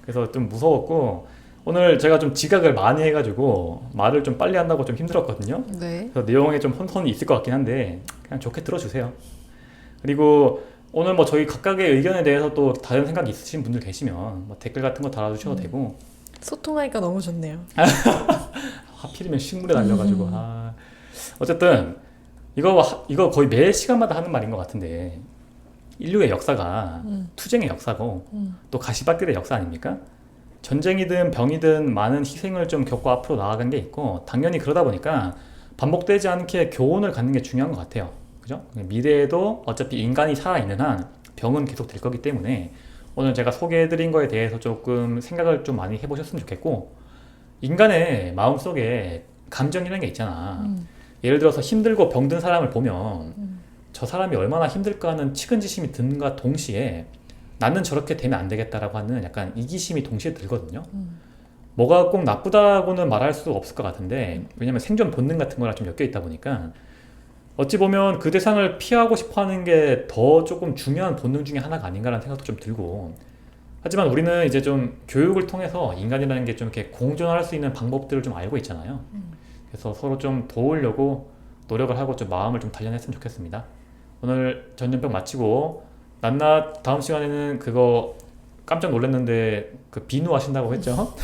그래서 좀 무서웠고, 오늘 제가 좀 지각을 많이 해가지고 말을 좀 빨리 한다고 좀 힘들었거든요. 네. 그래서 내용에 좀 혼선이 있을 것 같긴 한데 그냥 좋게 들어주세요. 그리고 오늘 뭐 저희 각각의 의견에 대해서 또 다른 생각이 있으신 분들 계시면 뭐 댓글 같은 거 달아주셔도 되고. 소통하니까 너무 좋네요. 하필이면 식물에 달려가지고. 어쨌든 이거 거의 매 시간마다 하는 말인 것 같은데, 인류의 역사가 투쟁의 역사고 또 가시밭길의 역사 아닙니까? 전쟁이든 병이든 많은 희생을 좀 겪고 앞으로 나아간 게 있고, 당연히 그러다 보니까 반복되지 않게 교훈을 갖는 게 중요한 것 같아요. 그죠? 미래에도 어차피 인간이 살아있는 한 병은 계속 될 거기 때문에 오늘 제가 소개해드린 거에 대해서 조금 생각을 좀 많이 해보셨으면 좋겠고, 인간의 마음속에 감정이라는 게 있잖아. 예를 들어서 힘들고 병든 사람을 보면 저 사람이 얼마나 힘들까 하는 측은지심이 든과 동시에 나는 저렇게 되면 안 되겠다라고 하는 약간 이기심이 동시에 들거든요. 뭐가 꼭 나쁘다고는 말할 수 없을 것 같은데, 왜냐면 생존 본능 같은 거랑 좀 엮여 있다 보니까 어찌 보면 그 대상을 피하고 싶어 하는 게 더 조금 중요한 본능 중에 하나가 아닌가라는 생각도 좀 들고, 하지만 우리는 이제 좀 교육을 통해서 인간이라는 게 좀 이렇게 공존할 수 있는 방법들을 좀 알고 있잖아요. 그래서 서로 좀 도우려고 노력을 하고 좀 마음을 좀 단련했으면 좋겠습니다. 오늘 전염병 마치고 낱낱 다음 시간에는 그거 깜짝 놀랐는데 그 비누 하신다고 했죠?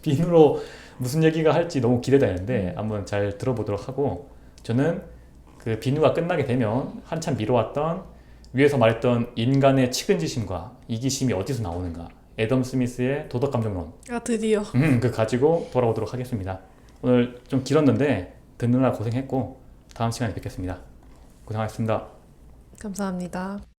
비누로 무슨 얘기가 할지 너무 기대되는데 한번 잘 들어보도록 하고, 저는 그 비누가 끝나게 되면 한참 미뤄왔던 위에서 말했던 인간의 측은지심과 이기심이 어디서 나오는가, 애덤 스미스의 도덕감정론, 드디어. 그 가지고 돌아오도록 하겠습니다. 오늘 좀 길었는데 듣느라 고생했고 다음 시간에 뵙겠습니다. 고생하셨습니다. 감사합니다.